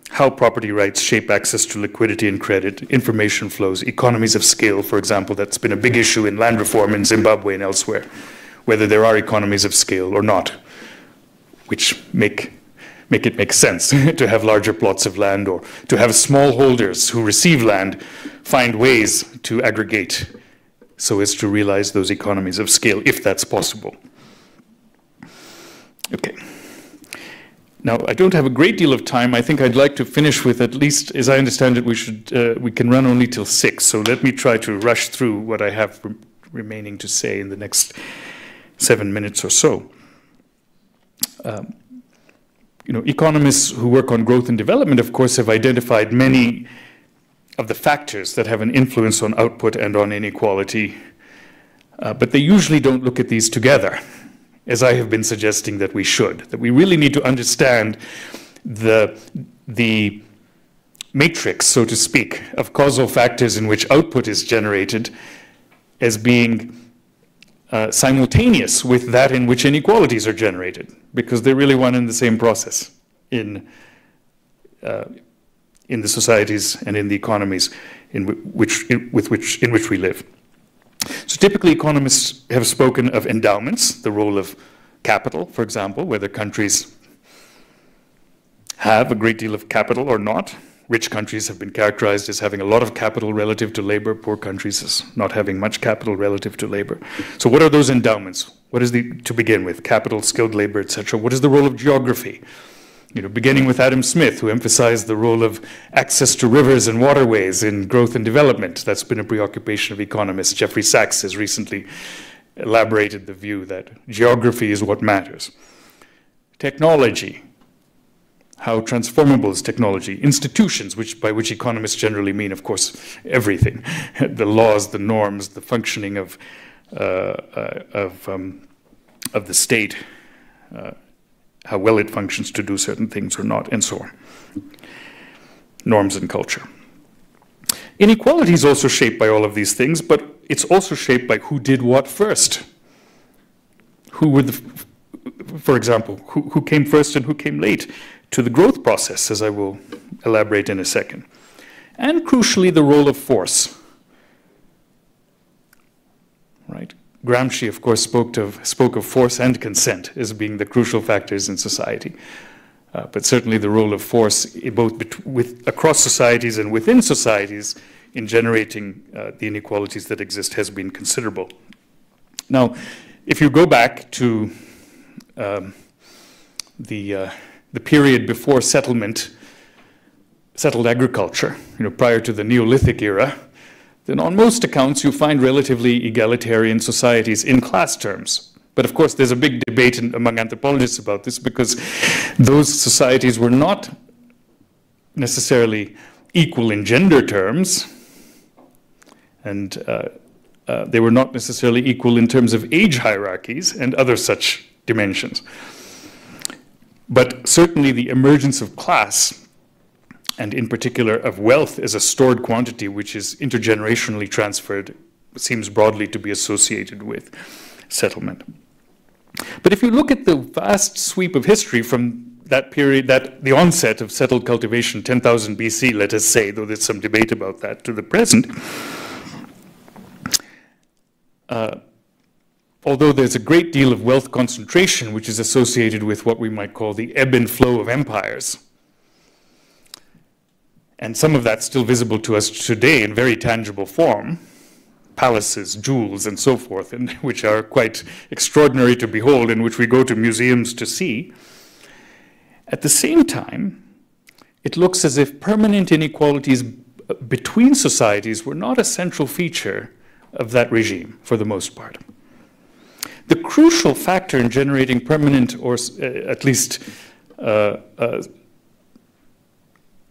how property rights shape access to liquidity and credit, information flows, economies of scale, for example. That's been a big issue in land reform in Zimbabwe and elsewhere, whether there are economies of scale or not, which make it make sense to have larger plots of land, or to have smallholders who receive land find ways to aggregate so as to realize those economies of scale, if that's possible. Okay. Now, I don't have a great deal of time. I think I'd like to finish with, at least, as I understand it, we can run only till 6. So let me try to rush through what I have remaining to say in the next 7 minutes or so. Economists who work on growth and development, of course, have identified many of the factors that have an influence on output and on inequality, but they usually don't look at these together, as I have been suggesting that we should, that we really need to understand the matrix, so to speak, of causal factors in which output is generated as being simultaneous with that in which inequalities are generated, because they're really one and the same process in the societies and in the economies in which we live. So typically economists have spoken of endowments, the role of capital, for example, whether countries have a great deal of capital or not. Rich countries have been characterized as having a lot of capital relative to labor, poor countries as not having much capital relative to labor. So what are those endowments? What is to begin with, capital, skilled labor, etc.? What is the role of geography? Beginning with Adam Smith, who emphasized the role of access to rivers and waterways in growth and development. That's been a preoccupation of economists. Jeffrey Sachs has recently elaborated the view that geography is what matters. Technology, how transformable is technology? Institutions, by which economists generally mean, of course, everything. The laws, the norms, the functioning of the state, how well it functions to do certain things or not, and so on. Norms and culture. Inequality is also shaped by all of these things, but it's also shaped by who did what first. Who were for example, who came first and who came late to the growth process, as I will elaborate in a second. And crucially, the role of force. Right? Gramsci, of course, spoke of force and consent as being the crucial factors in society. But certainly the role of force, both across societies and within societies, in generating the inequalities that exist has been considerable. Now, if you go back to the period before settled agriculture, prior to the Neolithic era, then on most accounts you find relatively egalitarian societies in class terms. But of course there's a big debate among anthropologists about this, because those societies were not necessarily equal in gender terms, and they were not necessarily equal in terms of age hierarchies and other such dimensions. But certainly the emergence of class, and in particular of wealth as a stored quantity which is intergenerationally transferred, seems broadly to be associated with settlement. But if you look at the vast sweep of history from that period, the onset of settled cultivation, 10,000 BC, let us say, though there's some debate about that, to the present, although there's a great deal of wealth concentration which is associated with what we might call the ebb and flow of empires, and some of that's still visible to us today in very tangible form, palaces, jewels, and so forth, and which are quite extraordinary to behold and which we go to museums to see. At the same time, it looks as if permanent inequalities between societies were not a central feature of that regime, for the most part. The crucial factor in generating permanent, or at least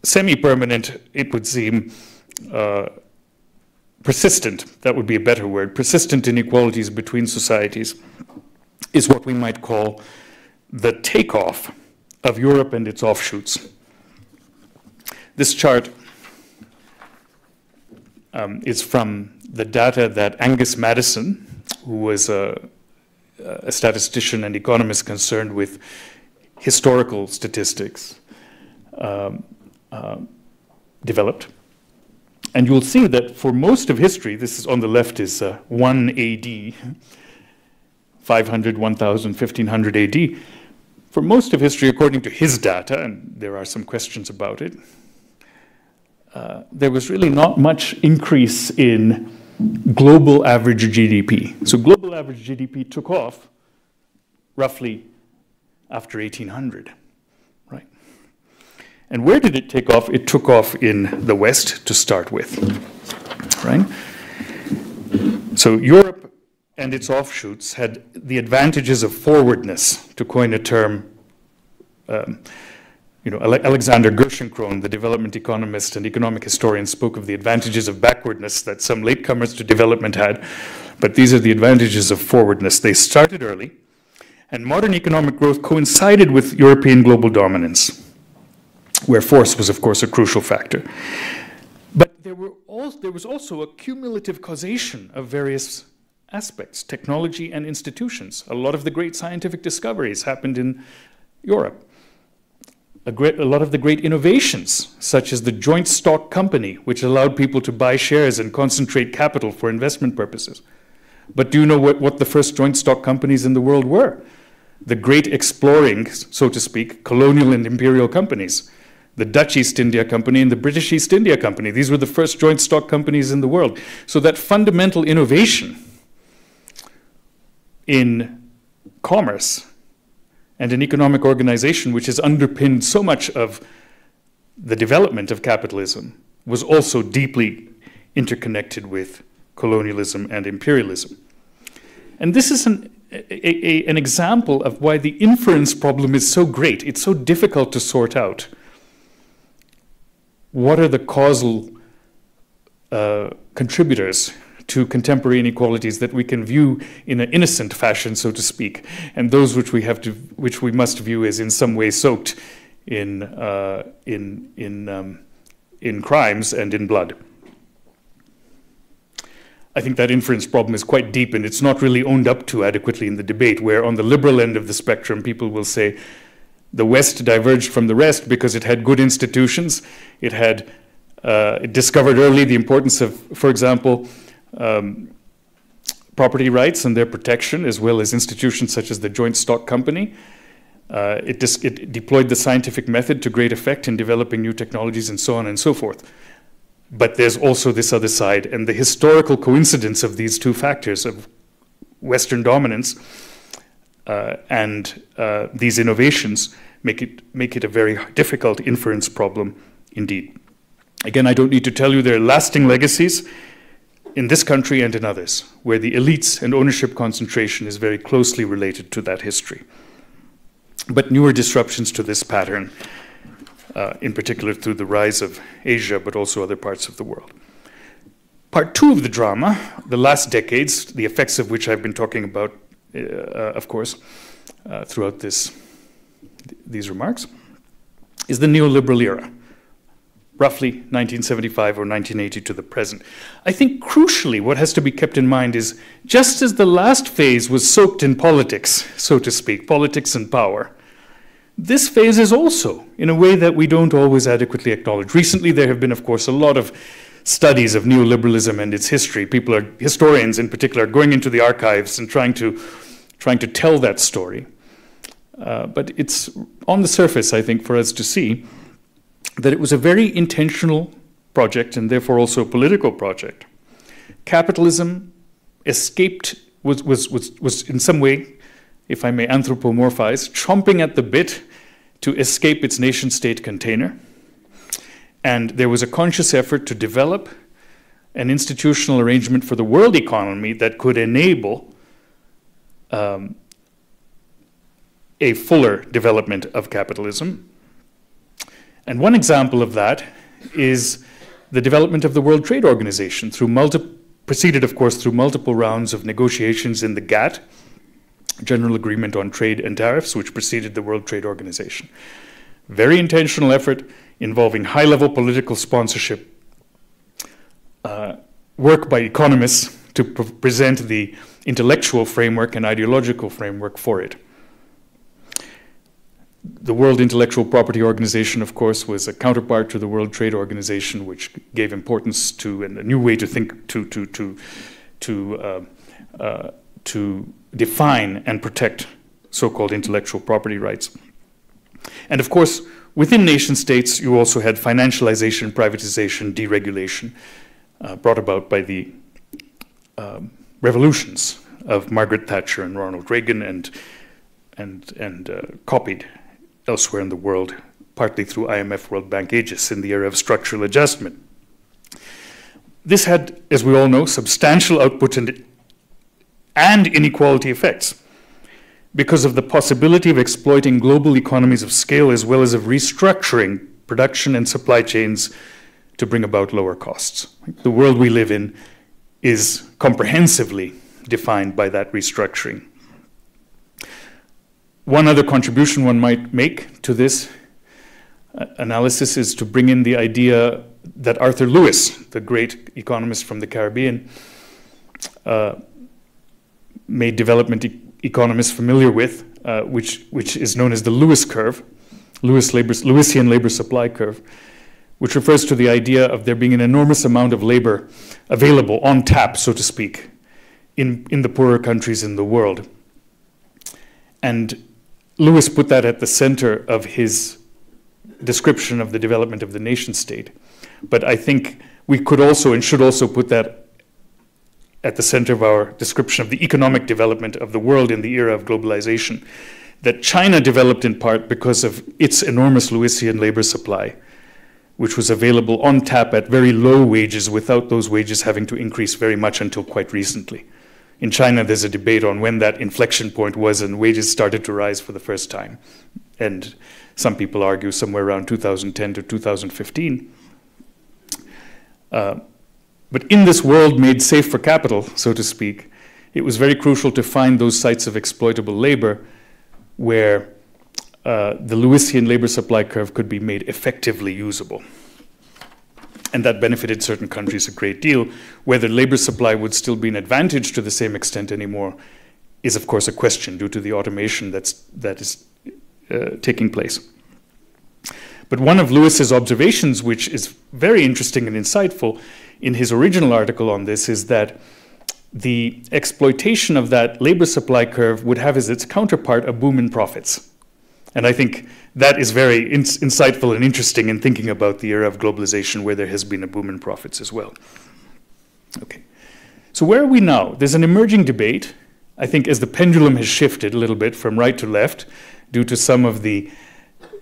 semi-permanent, it would seem, persistent, that would be a better word, persistent inequalities between societies, is what we might call the takeoff of Europe and its offshoots. This chart is from the data that Angus Maddison, who was a statistician and economist concerned with historical statistics, developed. And you'll see that for most of history, this is on the left is 1 AD, 500, 1000, 1500 AD. For most of history, according to his data, and there are some questions about it, there was really not much increase in global average GDP. So global average GDP took off roughly after 1800, right? And where did it take off? It took off in the West to start with, right? So Europe and its offshoots had the advantages of forwardness, to coin a term. Alexander Gerschenkron, the development economist and economic historian, spoke of the advantages of backwardness that some latecomers to development had, but these are the advantages of forwardness. They started early, and modern economic growth coincided with European global dominance, where force was, of course, a crucial factor. But there was also a cumulative causation of various aspects, technology and institutions. A lot of the great scientific discoveries happened in Europe. A lot of the great innovations, such as the joint stock company, which allowed people to buy shares and concentrate capital for investment purposes. But do you know what the first joint stock companies in the world were? The great exploring, so to speak, colonial and imperial companies. The Dutch East India Company and the British East India Company. These were the first joint stock companies in the world. So that fundamental innovation in commerce and an economic organization which has underpinned so much of the development of capitalism was also deeply interconnected with colonialism and imperialism. And this is an example of why the inference problem is so great. It's so difficult to sort out. What are the causal contributors to contemporary inequalities that we can view in an innocent fashion, so to speak, and those which we must view as in some way soaked in crimes and in blood. I think that inference problem is quite deep, and it's not really owned up to adequately in the debate, where on the liberal end of the spectrum, people will say the West diverged from the rest because it had good institutions. It had it discovered early the importance of, for example, property rights and their protection, as well as institutions such as the joint stock company. It deployed the scientific method to great effect in developing new technologies and so on and so forth. But there's also this other side, and the historical coincidence of these two factors of Western dominance and these innovations make it a very difficult inference problem indeed. Again, I don't need to tell you there are lasting legacies in this country and in others, where the elites and ownership concentration is very closely related to that history. But newer disruptions to this pattern, in particular through the rise of Asia, but also other parts of the world. Part two of the drama, the last decades, the effects of which I've been talking about, of course, throughout these remarks, is the neoliberal era. Roughly 1975 or 1980 to the present. I think crucially what has to be kept in mind is just as the last phase was soaked in politics, so to speak, politics and power, this phase is also in a way that we don't always adequately acknowledge. Recently there have been, of course, a lot of studies of neoliberalism and its history. Historians in particular, are going into the archives and trying to tell that story. But it's on the surface, I think, for us to see that it was a very intentional project and therefore also a political project. Capitalism was in some way, if I may anthropomorphize, chomping at the bit to escape its nation-state container. And there was a conscious effort to develop an institutional arrangement for the world economy that could enable a fuller development of capitalism. And one example of that is the development of the World Trade Organization, preceded, of course, through multiple rounds of negotiations in the GATT, General Agreement on Trade and Tariffs, which preceded the World Trade Organization. Very intentional effort involving high-level political sponsorship, work by economists to present the intellectual framework and ideological framework for it. The World Intellectual Property Organization, of course, was a counterpart to the World Trade Organization, which gave importance to and a new way to think to define and protect so-called intellectual property rights. And of course, within nation states, you also had financialization, privatization, deregulation, brought about by the revolutions of Margaret Thatcher and Ronald Reagan, and copied elsewhere in the world, partly through IMF, World Bank, Aegis in the era of structural adjustment. This had, as we all know, substantial output and inequality effects because of the possibility of exploiting global economies of scale as well as of restructuring production and supply chains to bring about lower costs. The world we live in is comprehensively defined by that restructuring. One other contribution one might make to this analysis is to bring in the idea that Arthur Lewis, the great economist from the Caribbean, made development economists familiar with, which is known as the Lewis curve, Lewisian labor supply curve, which refers to the idea of there being an enormous amount of labor available on tap, so to speak, in the poorer countries in the world. And Lewis put that at the center of his description of the development of the nation state. But I think we could also and should also put that at the center of our description of the economic development of the world in the era of globalization, that China developed in part because of its enormous Lewisian labor supply, which was available on tap at very low wages without those wages having to increase very much until quite recently. In China, there's a debate on when that inflection point was and wages started to rise for the first time. And some people argue somewhere around 2010 to 2015. But in this world made safe for capital, so to speak, it was very crucial to find those sites of exploitable labor where the Lewisian labor supply curve could be made effectively usable. And that benefited certain countries a great deal. Whether labor supply would still be an advantage to the same extent anymore is, of course, a question due to the automation that is taking place. But one of Lewis's observations, which is very interesting and insightful in his original article on this, is that the exploitation of that labor supply curve would have as its counterpart a boom in profits. And I think that is very insightful and interesting in thinking about the era of globalization where there has been a boom in profits as well. Okay, so where are we now? There's an emerging debate, I think, as the pendulum has shifted a little bit from right to left due to some of the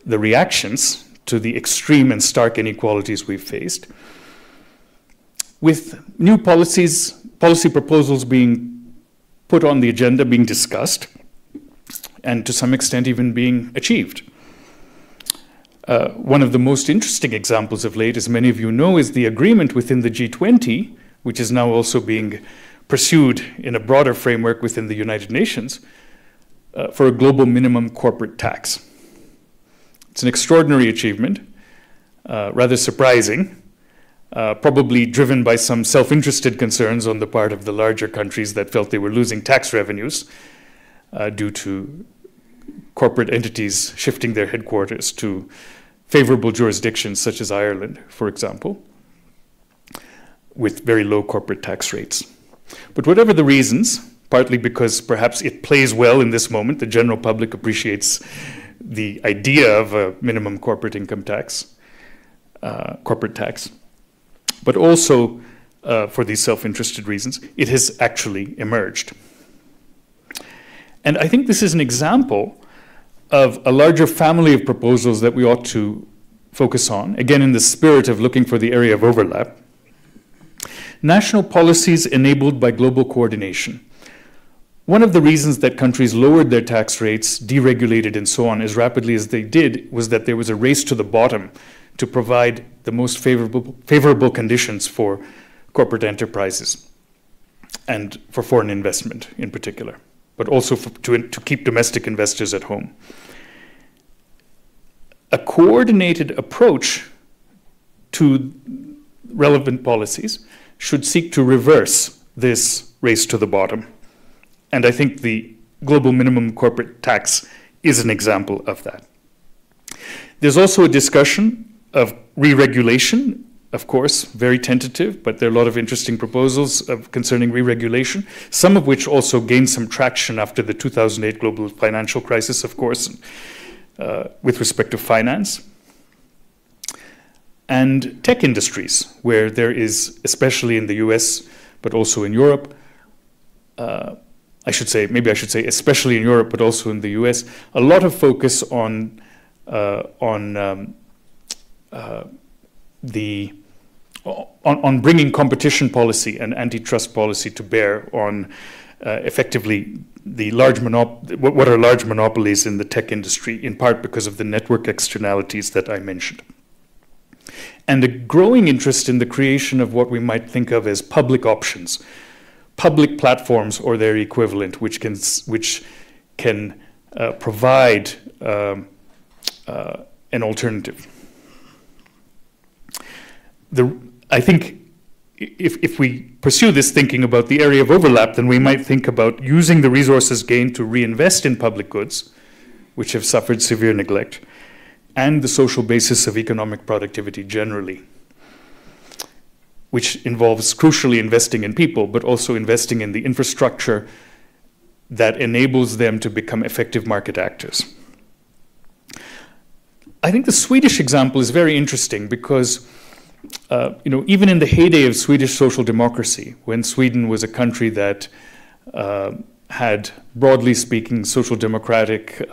reactions to the extreme and stark inequalities we've faced, with new policy proposals being put on the agenda, being discussed, and to some extent even being achieved. One of the most interesting examples of late, as many of you know, is the agreement within the G20, which is now also being pursued in a broader framework within the United Nations, for a global minimum corporate tax. It's an extraordinary achievement, rather surprising, probably driven by some self-interested concerns on the part of the larger countries that felt they were losing tax revenues due to corporate entities shifting their headquarters to favorable jurisdictions such as Ireland, for example, with very low corporate tax rates. But whatever the reasons, partly because perhaps it plays well in this moment, the general public appreciates the idea of a minimum corporate income tax, corporate tax, but also for these self-interested reasons, it has actually emerged. And I think this is an example of a larger family of proposals that we ought to focus on, again in the spirit of looking for the area of overlap. National policies enabled by global coordination. One of the reasons that countries lowered their tax rates, deregulated and so on as rapidly as they did was that there was a race to the bottom to provide the most favorable conditions for corporate enterprises and for foreign investment in particular. but also to keep domestic investors at home. A coordinated approach to relevant policies should seek to reverse this race to the bottom. And I think the global minimum corporate tax is an example of that. There's also a discussion of re-regulation, of course, very tentative, but there are a lot of interesting proposals concerning re-regulation, some of which also gained some traction after the 2008 global financial crisis, of course, with respect to finance. And tech industries, where there is, especially in the US, but also in Europe, maybe I should say especially in Europe, but also in the US, a lot of focus on bringing competition policy and antitrust policy to bear on effectively the what are large monopolies in the tech industry, in part because of the network externalities that I mentioned. And a growing interest in the creation of what we might think of as public options, public platforms or their equivalent, which can provide an alternative. I think if we pursue this thinking about the area of overlap, then we might think about using the resources gained to reinvest in public goods, which have suffered severe neglect, and the social basis of economic productivity generally, which involves crucially investing in people, but also investing in the infrastructure that enables them to become effective market actors. I think the Swedish example is very interesting because even in the heyday of Swedish social democracy, when Sweden was a country that had, broadly speaking, social democratic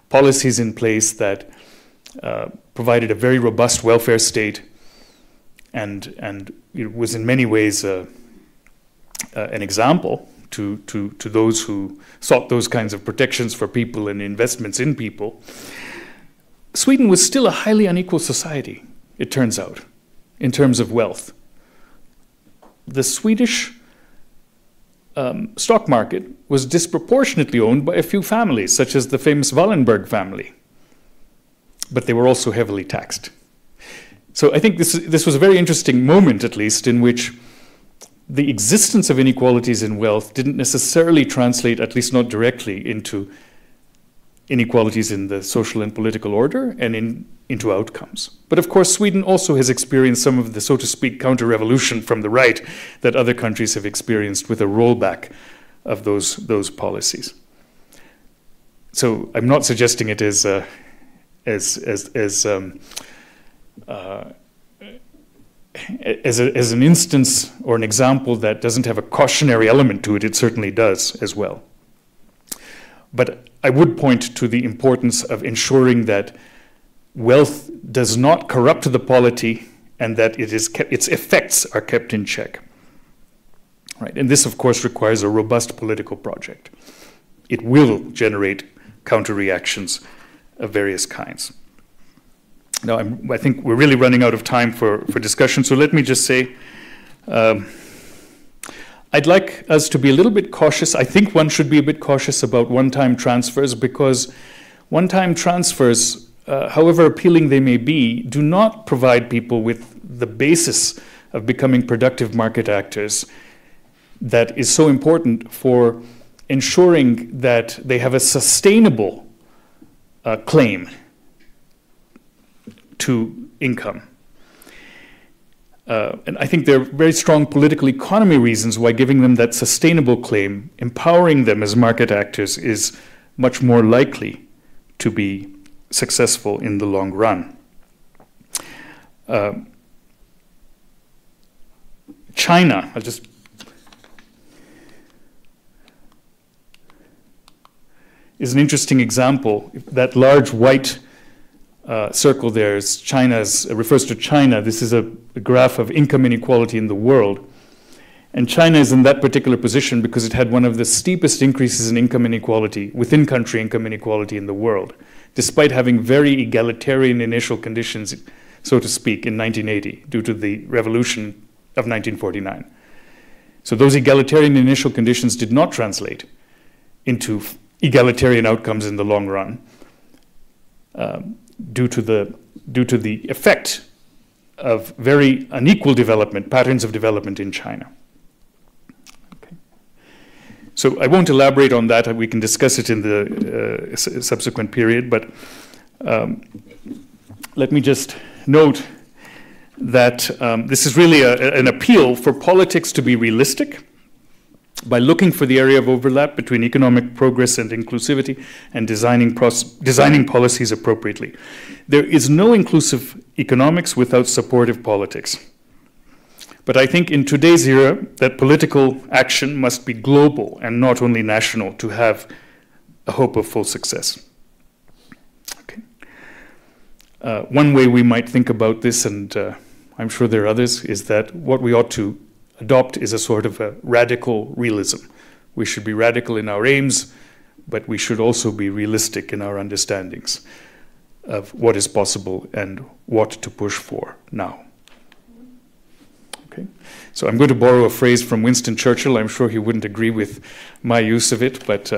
policies in place that provided a very robust welfare state, and it was in many ways an example to those who sought those kinds of protections for people and investments in people. Sweden was still a highly unequal society, it turns out, in terms of wealth. The Swedish stock market was disproportionately owned by a few families, such as the famous Wallenberg family, but they were also heavily taxed. So I think this was a very interesting moment, at least, in which the existence of inequalities in wealth didn't necessarily translate, at least not directly, into inequalities in the social and political order and into outcomes. But of course, Sweden also has experienced some of the, so to speak, counter-revolution from the right that other countries have experienced with a rollback of those policies. So I'm not suggesting it as an instance or an example that doesn't have a cautionary element to it. It certainly does as well. But I would point to the importance of ensuring that wealth does not corrupt the polity and that its effects are kept in check. Right? And this, of course, requires a robust political project. It will generate counter-reactions of various kinds. Now, I think we're really running out of time for discussion, so let me just say, I'd like us to be a little bit cautious. I think one should be a bit cautious about one-time transfers, because one-time transfers, however appealing they may be, do not provide people with the basis of becoming productive market actors that is so important for ensuring that they have a sustainable claim to income. And I think there are very strong political economy reasons why giving them that sustainable claim, empowering them as market actors, is much more likely to be successful in the long run. China, is an interesting example. That large white circle there is refers to China. This is a graph of income inequality in the world. And China is in that particular position because it had one of the steepest increases in income inequality, within country income inequality in the world, despite having very egalitarian initial conditions, so to speak, in 1980, due to the revolution of 1949. So those egalitarian initial conditions did not translate into egalitarian outcomes in the long run, due to the effect of very unequal development, patterns of development in China. Okay. So I won't elaborate on that. We can discuss it in the subsequent period, but let me just note that this is really an appeal for politics to be realistic by looking for the area of overlap between economic progress and inclusivity and designing policies appropriately. There is no inclusive economics without supportive politics. But I think in today's era that political action must be global and not only national to have a hope of full success. Okay. One way we might think about this, and I'm sure there are others, is that what we ought to adopt is a sort of a radical realism. We should be radical in our aims, but we should also be realistic in our understandings of what is possible and what to push for now. Okay. So I'm going to borrow a phrase from Winston Churchill. I'm sure he wouldn't agree with my use of it, but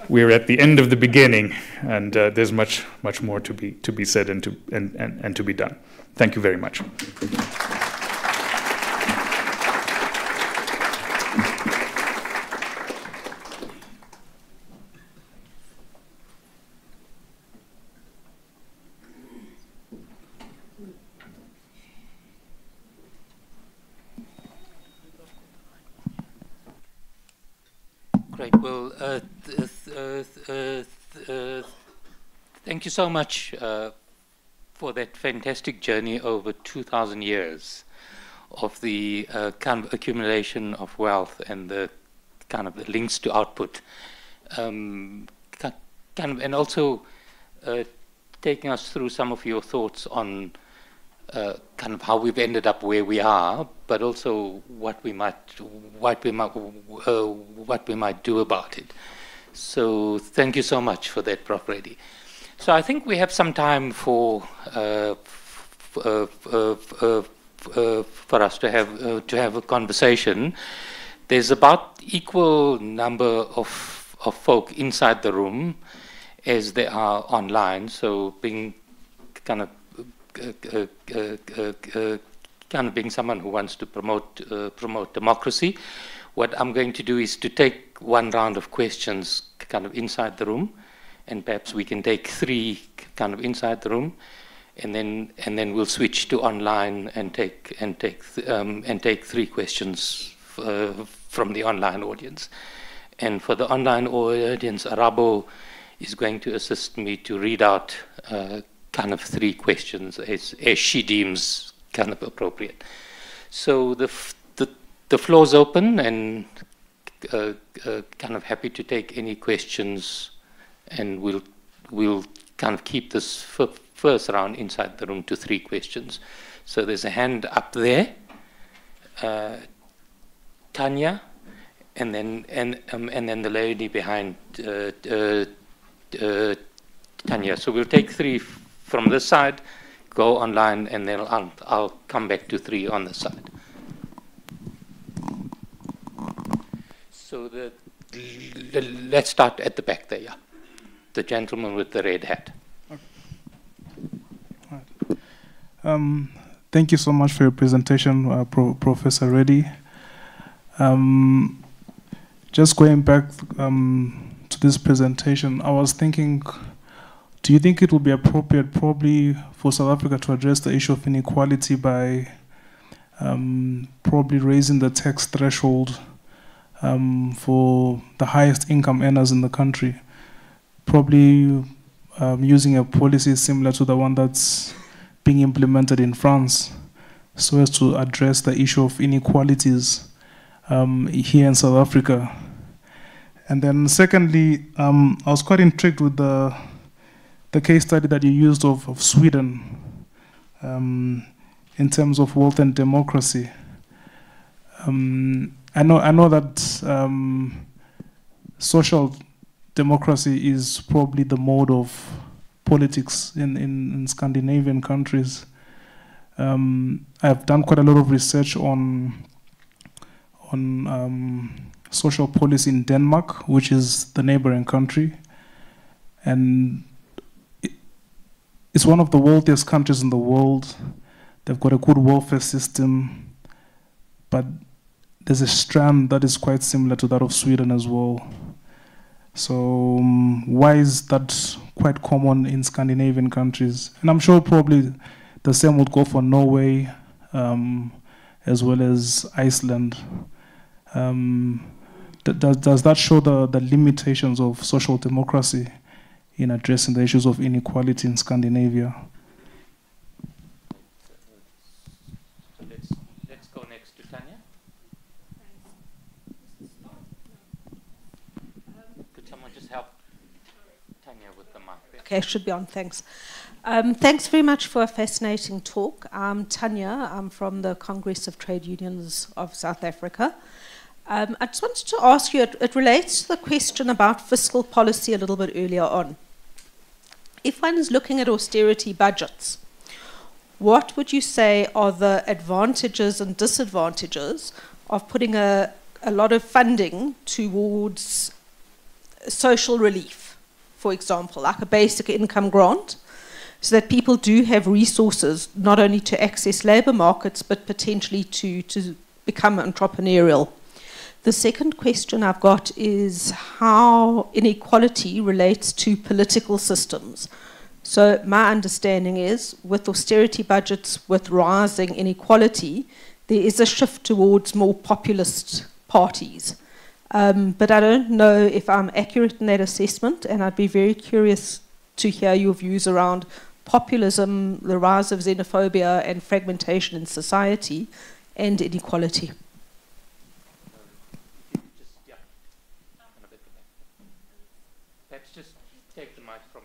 we're at the end of the beginning, and there's much more to be said and to be done. Thank you very much. Great. Well, thank you so much for that fantastic journey over 2,000 years of the kind of accumulation of wealth and the kind of the links to output, and also taking us through some of your thoughts on kind of how we've ended up where we are, but also what we might do about it. So thank you so much for that, Prof. Reddy. So I think we have some time for us to have a conversation. There's about equal number of folk inside the room as there are online. So being kind of being someone who wants to promote democracy, what I'm going to do is to take one round of questions kind of inside the room, and perhaps we can take 3 kind of inside the room, and then we'll switch to online and take 3 questions from the online audience. And for the online audience, Arabo is going to assist me to read out kind of 3 questions as she deems kind of appropriate. So the floor's open, and kind of happy to take any questions, and we'll kind of keep this first round inside the room to 3 questions. So there's a hand up there, Tanya, and then the lady behind Tanya. So we'll take 3 from this side, go online, and then I'll come back to 3 on the side. So let's start at the back there, yeah. The gentleman with the red hat. Okay. Thank you so much for your presentation, Professor Reddy. Just going back to this presentation, I was thinking, do you think it would be appropriate probably for South Africa to address the issue of inequality by probably raising the tax threshold for the highest income earners in the country, probably using a policy similar to the one that's being implemented in France, so as to address the issue of inequalities here in South Africa? And then secondly, I was quite intrigued with the case study that you used of Sweden in terms of wealth and democracy. I know that social democracy is probably the mode of politics in Scandinavian countries. I've done quite a lot of research on social policy in Denmark, which is the neighboring country. And it's one of the wealthiest countries in the world. They've got a good welfare system, but there's a strand that is quite similar to that of Sweden as well. So why is that quite common in Scandinavian countries? And I'm sure probably the same would go for Norway, as well as Iceland. Does that show the limitations of social democracy in addressing the issues of inequality in Scandinavia? Let's go next to Tanya. Could someone just help Tanya with the mic? Okay, should be on, thanks. Thanks very much for a fascinating talk. I'm Tanya. I'm from the Congress of Trade Unions of South Africa. I just wanted to ask you, it relates to the question about fiscal policy a little bit earlier on. If one is looking at austerity budgets, what would you say are the advantages and disadvantages of putting a lot of funding towards social relief, for example, like a basic income grant, so that people do have resources not only to access labour markets, but potentially to become entrepreneurial? The second question I've got is how inequality relates to political systems. So my understanding is, with austerity budgets, with rising inequality, there is a shift towards more populist parties. But I don't know if I'm accurate in that assessment, and I'd be very curious to hear your views around populism, the rise of xenophobia and fragmentation in society, and inequality. Let's just take the mic from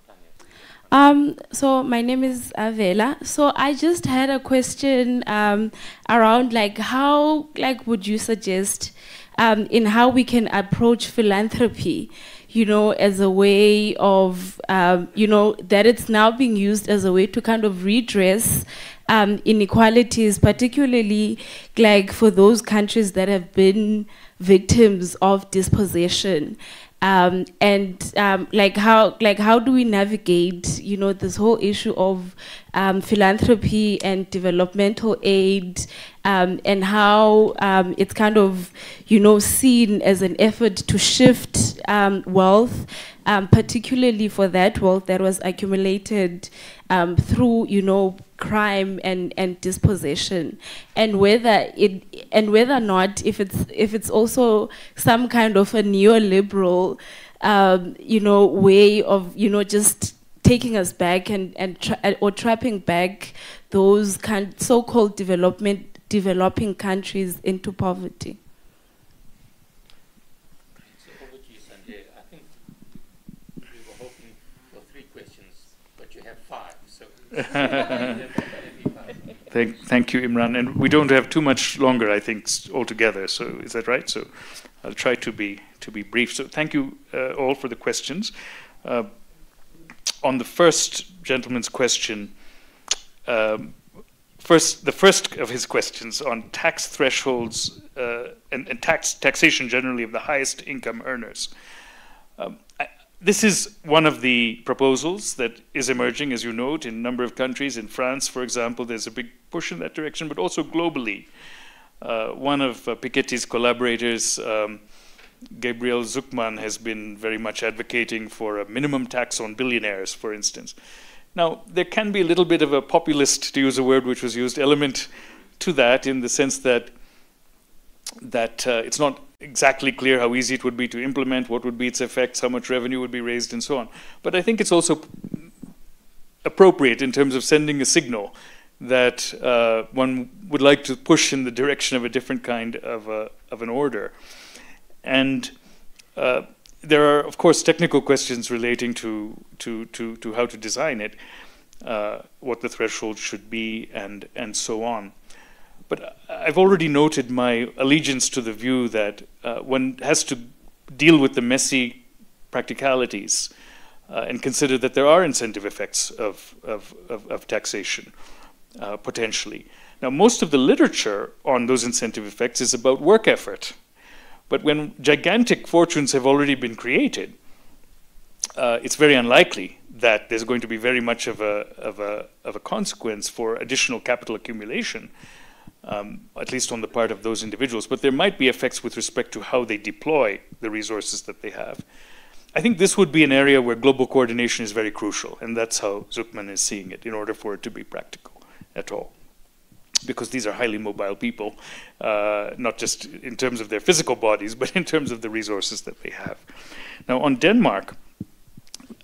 Tanya. So my name is Avela. So I just had a question around how would you suggest in how we can approach philanthropy, as a way of, that it's now being used as a way to kind of redress inequalities, particularly for those countries that have been victims of dispossession. How do we navigate, this whole issue of philanthropy and developmental aid, and how it's kind of, seen as an effort to shift wealth, particularly for that wealth that was accumulated through, crime and dispossession, and whether or not if it's also some kind of a neoliberal way of just taking us back or trapping back those so-called developing countries into poverty. So over to you, Sanjay. I think we were hoping for 3 questions, but you have 5. So Thank you, Imran. And we don't have too much longer, I think, altogether. So is that right? So I'll try to be brief. So thank you all for the questions. On the first gentleman's question, the first of his questions on tax thresholds and taxation generally of the highest income earners. This is one of the proposals that is emerging, as you note, in a number of countries. In France, for example, there's a big push in that direction, but also globally. One of Piketty's collaborators, Gabriel Zuckman, has been very much advocating for a minimum tax on billionaires, for instance. Now, there can be a little bit of a populist, to use a word which was used, element to that, in the sense that it's not exactly clear how easy it would be to implement, what would be its effects, how much revenue would be raised, and so on. But I think it's also appropriate in terms of sending a signal that one would like to push in the direction of a different kind of an order. And there are, of course, technical questions relating to how to design it, what the threshold should be, and so on. But I've already noted my allegiance to the view that one has to deal with the messy practicalities and consider that there are incentive effects of taxation, potentially. Now, most of the literature on those incentive effects is about work effort. But when gigantic fortunes have already been created, it's very unlikely that there's going to be very much of a consequence for additional capital accumulation, at least on the part of those individuals. But there might be effects with respect to how they deploy the resources that they have. I think this would be an area where global coordination is very crucial, and that's how Zuckman is seeing it, in order for it to be practical at all. Because these are highly mobile people, not just in terms of their physical bodies, but in terms of the resources that they have. Now, on Denmark,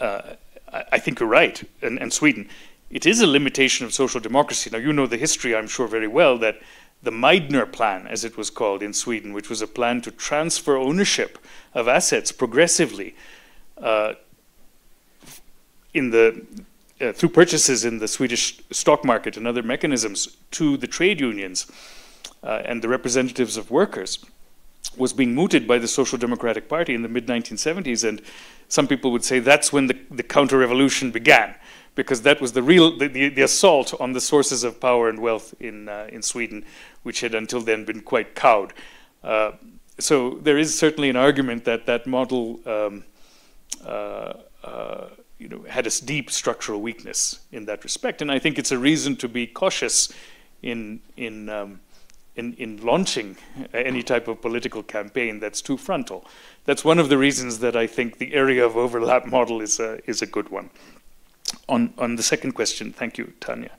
I think you're right, and Sweden, it is a limitation of social democracy. Now, you know the history, I'm sure, very well, that the Meidner plan, as it was called in Sweden, which was a plan to transfer ownership of assets progressively through purchases in the Swedish stock market and other mechanisms to the trade unions and the representatives of workers, was being mooted by the Social Democratic Party in the mid-1970s, and some people would say that's when the counter-revolution began, because that was the assault on the sources of power and wealth in Sweden, which had until then been quite cowed. So there is certainly an argument that that model had a deep structural weakness in that respect, and I think it's a reason to be cautious in launching any type of political campaign that's too frontal. That's one of the reasons that I think the area of overlap model is a good one. On the second question, thank you, Tanya.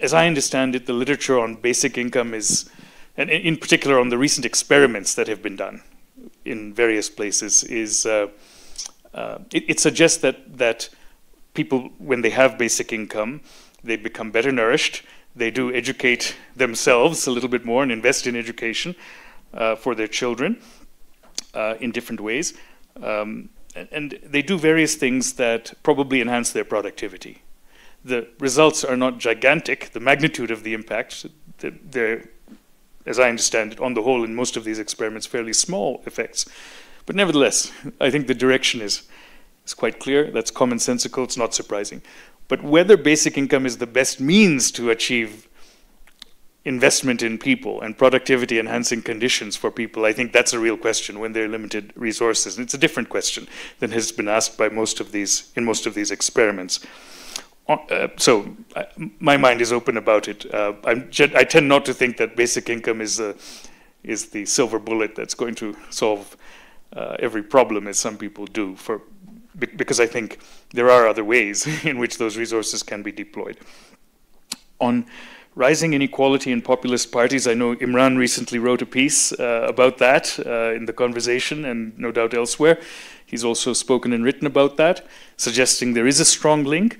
As I understand it, the literature on basic income is, and in particular on the recent experiments that have been done in various places, is it suggests that people, when they have basic income, they become better nourished. They do educate themselves a little bit more and invest in education for their children in different ways. And they do various things that probably enhance their productivity. The results are not gigantic. The magnitude of the impact, they're, as I understand it, on the whole, in most of these experiments, fairly small effects. But nevertheless, I think the direction is quite clear. That's commonsensical. It's not surprising. But whether basic income is the best means to achieve investment in people and productivity enhancing conditions for people, I think that's a real question when there are limited resources. And it's a different question than has been asked by most of these experiments. So my mind is open about it. I tend not to think that basic income is the silver bullet that's going to solve every problem, as some people do, because I think there are other ways in which those resources can be deployed. On rising inequality in populist parties, I know Imran recently wrote a piece about that in The Conversation, and no doubt elsewhere. He's also spoken and written about that, suggesting there is a strong link.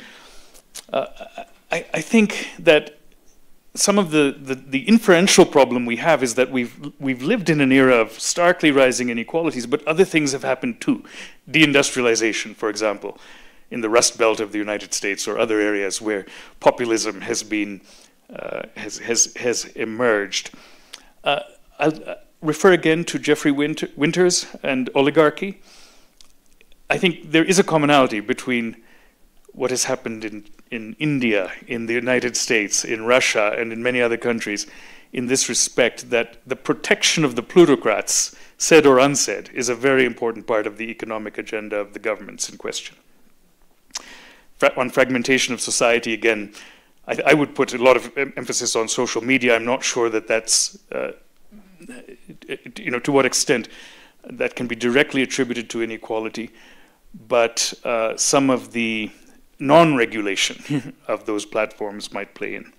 I think that some of the inferential problem we have is that we've lived in an era of starkly rising inequalities, but other things have happened too. Deindustrialization, for example, in the Rust Belt of the United States or other areas where populism has been has emerged. I'll refer again to Jeffrey Winters and oligarchy. I think there is a commonality between what has happened in India, in the United States, in Russia, and in many other countries in this respect, that the protection of the plutocrats, said or unsaid, is a very important part of the economic agenda of the governments in question. On fragmentation of society, again, I would put a lot of emphasis on social media. I'm not sure that that's, to what extent that can be directly attributed to inequality, but some of the non-regulation of those platforms might play in.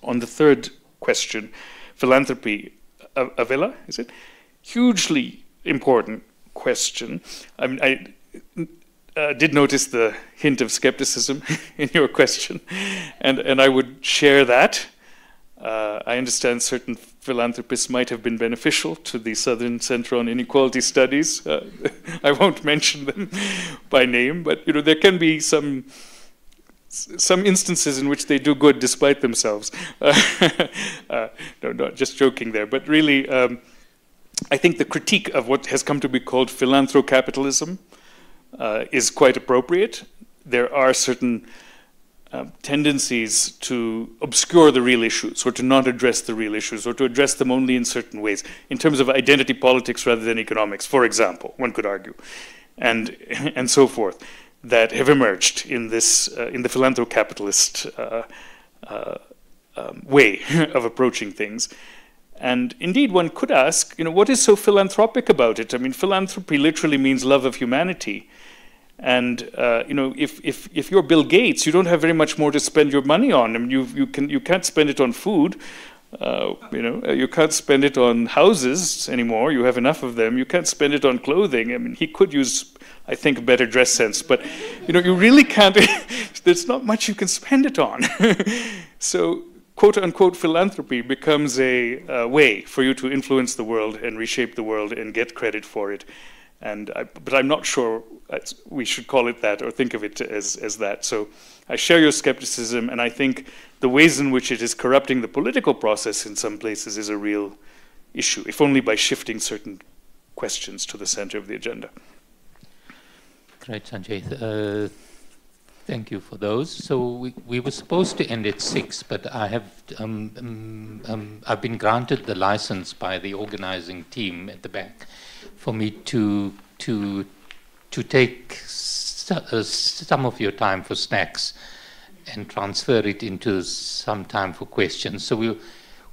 On the third question, philanthropy, Avila, is it? Hugely important question. I mean, I did notice the hint of skepticism in your question, and I would share that. I understand certain philanthropists might have been beneficial to the Southern Center on Inequality Studies. I won't mention them by name, but there can be some instances in which they do good despite themselves. No, not just joking there, but really, I think the critique of what has come to be called philanthrocapitalism is quite appropriate. There are certain tendencies to obscure the real issues, or to not address the real issues, or to address them only in certain ways, in terms of identity politics rather than economics, for example, one could argue, and so forth, that have emerged in this in the philanthro-capitalist way of approaching things. And indeed, one could ask, what is so philanthropic about it? I mean, philanthropy literally means love of humanity. And if you're Bill Gates, you don't have very much more to spend your money on. I mean, you can't spend it on food. You can't spend it on houses anymore. You have enough of them. You can't spend it on clothing. I mean, he could use, I think, a better dress sense. But you really can't. There's not much you can spend it on. So, quote unquote, philanthropy becomes a way for you to influence the world and reshape the world and get credit for it. But I'm not sure we should call it that or think of it as that. So I share your skepticism, and I think the ways in which it is corrupting the political process in some places is a real issue, if only by shifting certain questions to the center of the agenda. Great, Sanjay. Thank you for those. So we were supposed to end at 6, but I have I've been granted the license by the organizing team at the back for me to take some of your time for snacks and transfer it into some time for questions. So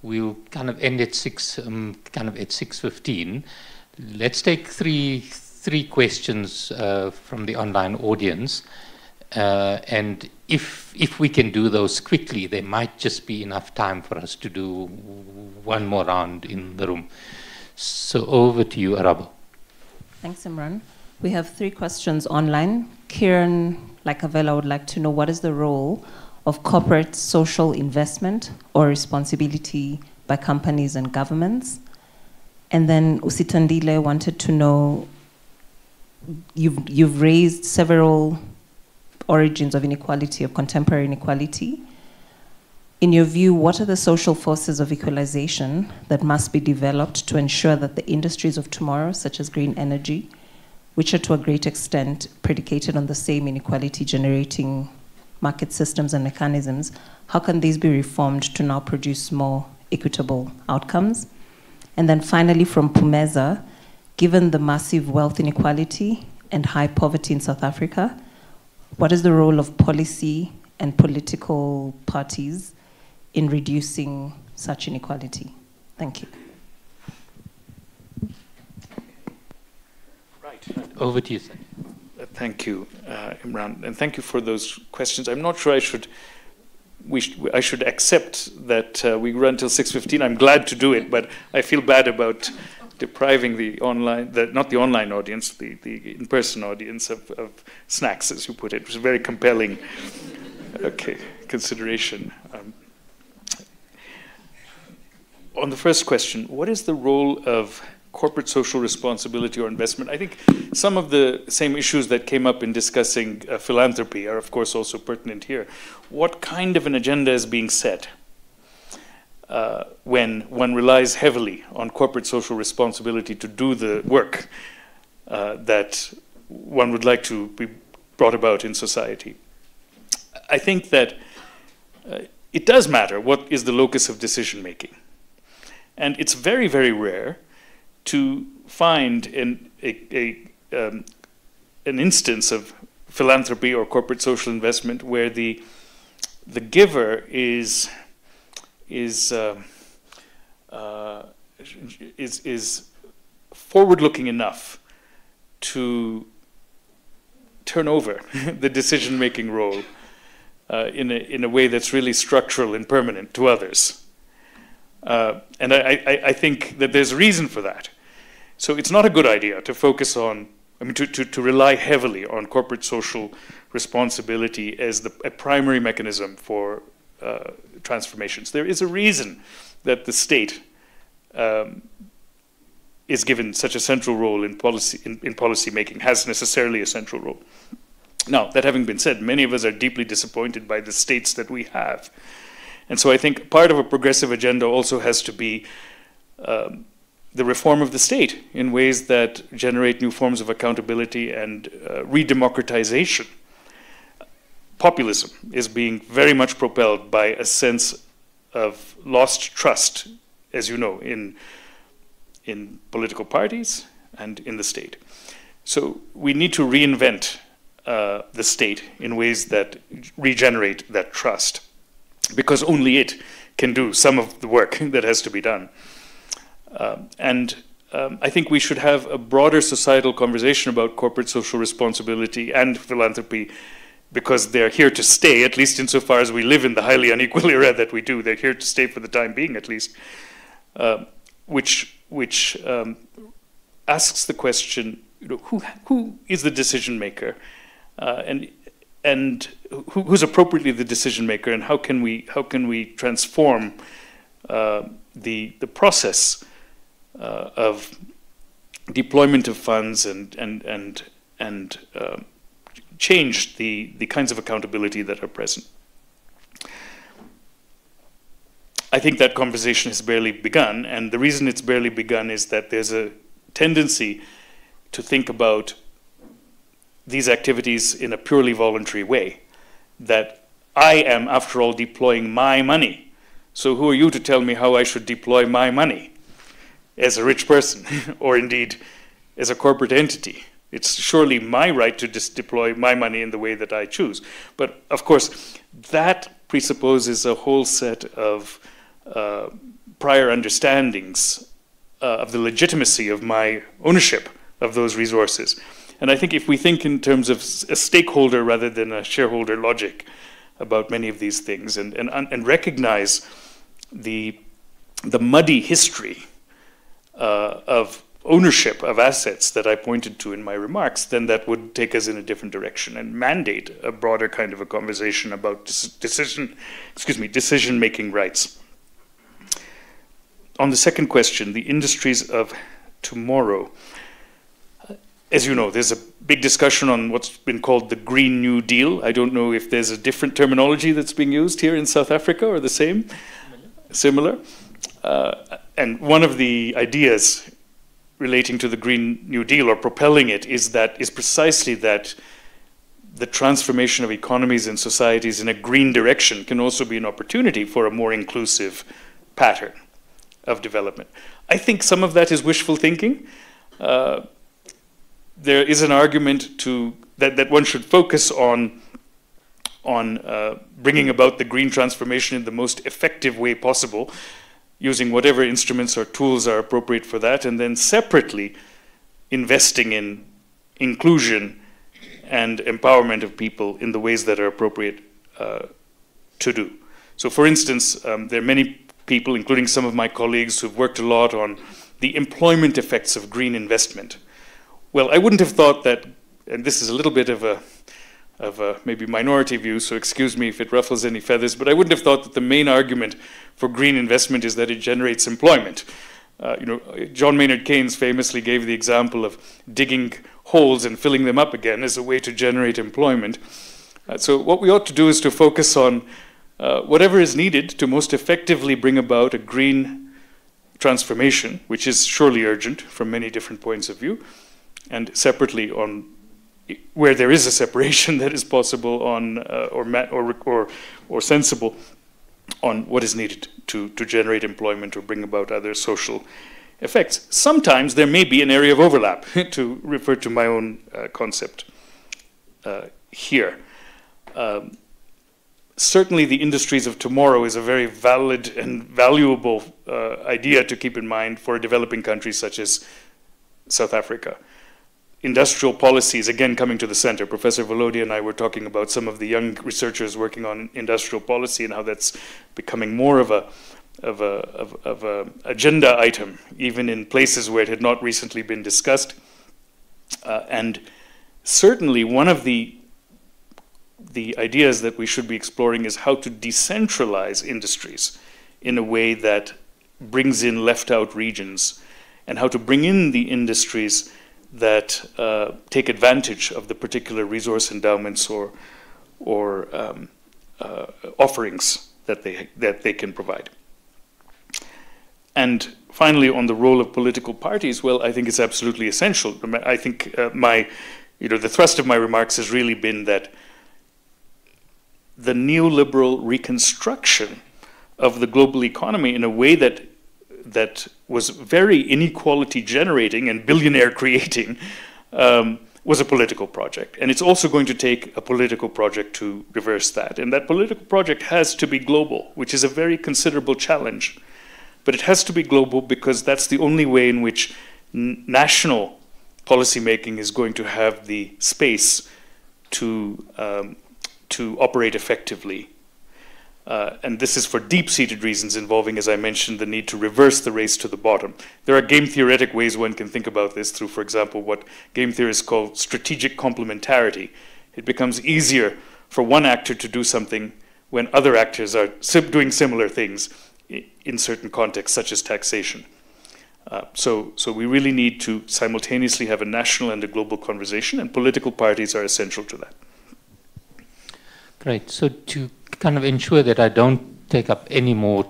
we'll kind of end at 6, kind of at 6:15. Let's take three questions from the online audience. And if we can do those quickly, there might just be enough time for us to do one more round in the room. So over to you, Arabo. Thanks, Imran. We have 3 questions online. Kieran Lakavela would like to know, what is the role of corporate social investment or responsibility by companies and governments? And then Usitandile wanted to know, you've raised several origins of inequality, of contemporary inequality. In your view, what are the social forces of equalization that must be developed to ensure that the industries of tomorrow, such as green energy, which are to a great extent predicated on the same inequality-generating market systems and mechanisms, how can these be reformed to now produce more equitable outcomes? And then finally, from Pumeza, given the massive wealth inequality and high poverty in South Africa, what is the role of policy and political parties in reducing such inequality? Thank you. Right. Over to you, sir. Thank you, Imran, and thank you for those questions. I'm not sure I should accept that we run till 6:15. I'm glad to do it, but I feel bad about depriving the online, not the online audience, the in-person audience of snacks, as you put it. It was a very compelling consideration. On the first question, what is the role of corporate social responsibility or investment? I think some of the same issues that came up in discussing philanthropy are, of course, also pertinent here. What kind of an agenda is being set when one relies heavily on corporate social responsibility to do the work that one would like to be brought about in society? I think that it does matter what is the locus of decision making. And it's very, very rare to find an instance of philanthropy or corporate social investment where the giver is forward-looking enough to turn over the decision-making role in a way that's really structural and permanent to others. And I think that there's a reason for that. So it's not a good idea to focus on, to rely heavily on corporate social responsibility as a primary mechanism for transformations. There is a reason that the state is given such a central role in policy making, has necessarily a central role. Now, that having been said, many of us are deeply disappointed by the states that we have. And so I think part of a progressive agenda also has to be the reform of the state in ways that generate new forms of accountability and re-democratization. populism is being very much propelled by a sense of lost trust, as you know, in political parties and in the state. So we need to reinvent the state in ways that regenerate that trust, because only it can do some of the work that has to be done. I think we should have a broader societal conversation about corporate social responsibility and philanthropy, because they're here to stay, at least insofar as we live in the highly unequal era that we do. They're here to stay for the time being, at least, which asks the question, who is the decision maker, and who's appropriately the decision maker, and how can we transform the process of deployment of funds and change the kinds of accountability that are present. I think that conversation has barely begun, and the reason it's barely begun is that there's a tendency to think about these activities in a purely voluntary way, that I am, after all, deploying my money. So who are you to tell me how I should deploy my money as a rich person, or indeed as a corporate entity? It's surely my right to deploy my money in the way that I choose. But of course, that presupposes a whole set of prior understandings of the legitimacy of my ownership of those resources. And I think if we think in terms of a stakeholder rather than a shareholder logic about many of these things, and recognize the muddy history of ownership of assets that I pointed to in my remarks, then that would take us in a different direction and mandate a broader kind of a conversation about decision-making rights. On the second question, the industries of tomorrow. As you know, there's a big discussion on what's been called the Green New Deal. I don't know if there's a different terminology that's being used here in South Africa, or the same, similar. And one of the ideas relating to the Green New Deal, or propelling it, is precisely that the transformation of economies and societies in a green direction can also be an opportunity for a more inclusive pattern of development. I think some of that is wishful thinking. There is an argument that one should focus on bringing about the green transformation in the most effective way possible, using whatever instruments or tools are appropriate for that, and then separately investing in inclusion and empowerment of people in the ways that are appropriate to do. So for instance, there are many people, including some of my colleagues, who've worked a lot on the employment effects of green investment. Well, I wouldn't have thought that, and this is a little bit of a maybe minority view, so excuse me if it ruffles any feathers, but I wouldn't have thought that the main argument for green investment is that it generates employment. John Maynard Keynes famously gave the example of digging holes and filling them up again as a way to generate employment. So what we ought to do is to focus on whatever is needed to most effectively bring about a green transformation, which is surely urgent from many different points of view, and separately on where there is a separation that is possible on or sensible on what is needed to generate employment or bring about other social effects. Sometimes there may be an area of overlap, to refer to my own concept here. Certainly the industries of tomorrow is a very valid and valuable idea to keep in mind for a developing country such as South Africa. Industrial policies, again coming to the center. Professor Valodia and I were talking about some of the young researchers working on industrial policy and how that's becoming more of a agenda item, even in places where it had not recently been discussed. And certainly one of the ideas that we should be exploring is how to decentralize industries in a way that brings in left out regions, and how to bring in the industries that take advantage of the particular resource endowments or offerings that they can provide. And finally, on the role of political parties, well, I think it's absolutely essential. I think the thrust of my remarks has really been that the neoliberal reconstruction of the global economy in a way that was very inequality generating and billionaire creating, was a political project. And it's also going to take a political project to reverse that. And that political project has to be global, which is a very considerable challenge. But it has to be global because that's the only way in which national policymaking is going to have the space to operate effectively. And this is for deep-seated reasons involving, as I mentioned, the need to reverse the race to the bottom. There are game-theoretic ways one can think about this through, for example, what game theorists call strategic complementarity. It becomes easier for one actor to do something when other actors are doing similar things in certain contexts, such as taxation. So we really need to simultaneously have a national and a global conversation, and political parties are essential to that. Great. So to kind of ensure that I don't take up any more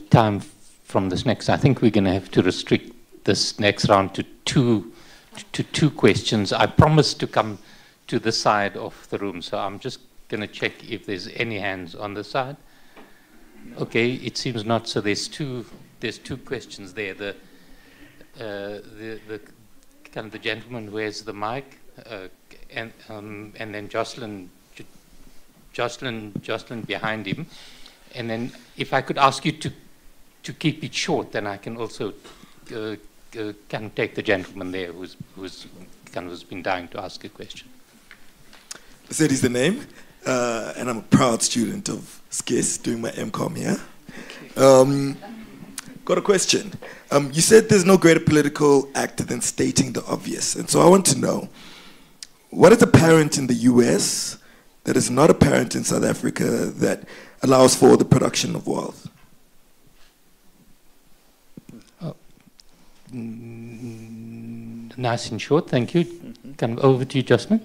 time from this next, I think we're going to have to restrict this next round to two questions. I promised to come to the side of the room, so I'm just going to check if there's any hands on the side. Okay, it seems not. So there's two questions there. The kind of the gentleman who has the mic, and then Jocelyn behind him, and then if I could ask you to keep it short, then I can also kind of take the gentleman there who's been dying to ask a question. Reddy's the name, and I'm a proud student of SCIS doing my MCOM here. Got a question. You said there's no greater political act than stating the obvious, and so I want to know, what is apparent in the US that is not apparent in South Africa that allows for the production of wealth? Nice and short, thank you. Come over to you, Jocelyn.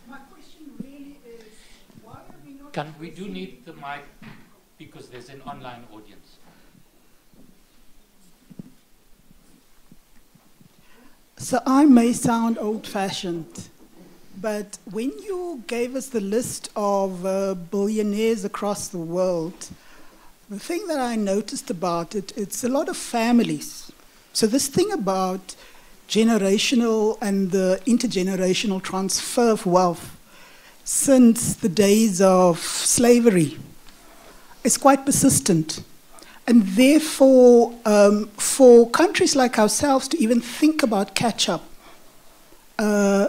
My question really is, why are we not... We do need the mic because there's an online audience. So I may sound old-fashioned, but when you gave us the list of billionaires across the world, the thing that I noticed about it, it's a lot of families. So this thing about generational and the intergenerational transfer of wealth since the days of slavery is quite persistent. And therefore, for countries like ourselves to even think about catch-up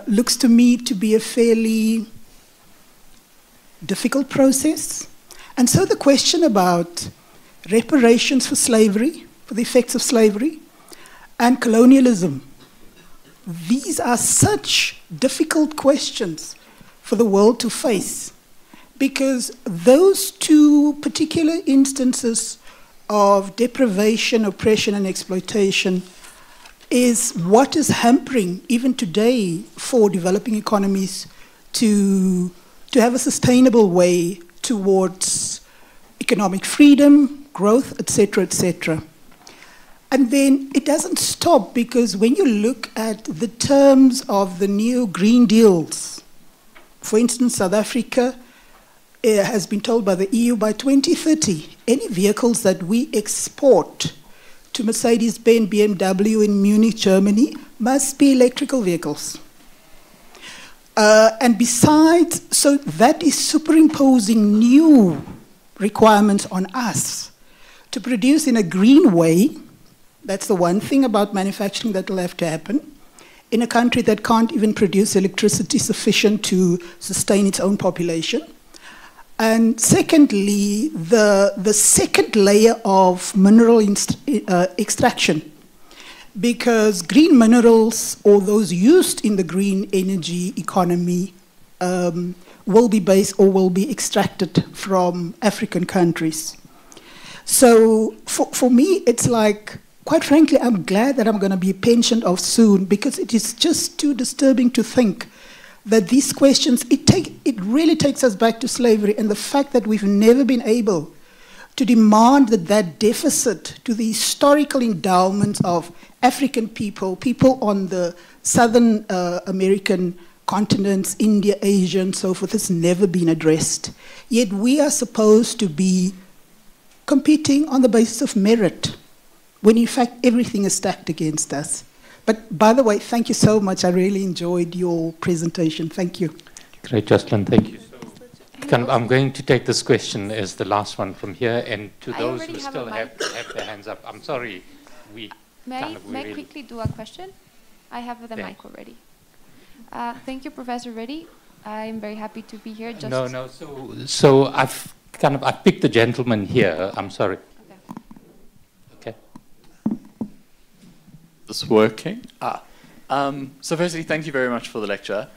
looks to me to be a fairly difficult process. And so the question about reparations for slavery, for the effects of slavery, and colonialism, these are such difficult questions for the world to face, because those two particular instances of deprivation, oppression, and exploitation is what is hampering, even today, for developing economies to have a sustainable way towards economic freedom, growth, etc., etc. And then it doesn't stop, because when you look at the terms of the new Green Deals, for instance, South Africa has been told by the EU by 2030, any vehicles that we export to Mercedes-Benz, BMW in Munich, Germany, must be electrical vehicles. And besides, so that is superimposing new requirements on us to produce in a green way. That's the one thing about manufacturing that will have to happen in a country that can't even produce electricity sufficient to sustain its own population. And secondly, the second layer of mineral extraction, because green minerals, or those used in the green energy economy, will be based or will be extracted from African countries. So for me, it's like, quite frankly, I'm glad that I'm going to be pensioned off soon, because it is just too disturbing to think that these questions, it really takes us back to slavery, and the fact that we've never been able to demand that deficit to the historical endowments of African people on the Southern American continents, India, Asia, and so forth, has never been addressed. Yet we are supposed to be competing on the basis of merit, when in fact everything is stacked against us. But by the way, thank you so much. I really enjoyed your presentation. Thank you. Great, Jocelyn. Thank you. I'm going to take this question as the last one from here, and to those who still have their hands up, I'm sorry. May I quickly do a question? I have the mic already. Thank you, Professor Reddy. I'm very happy to be here. So I've picked the gentleman here. I'm sorry. Okay. This working? So firstly, thank you very much for the lecture.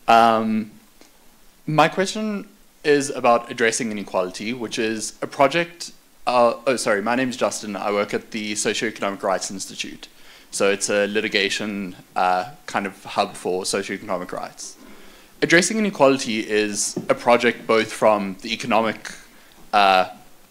My question is about addressing inequality, which is a project. My name is Justin. I work at the Socioeconomic Rights Institute. So it's a litigation kind of hub for socioeconomic rights. Addressing inequality is a project both from the economic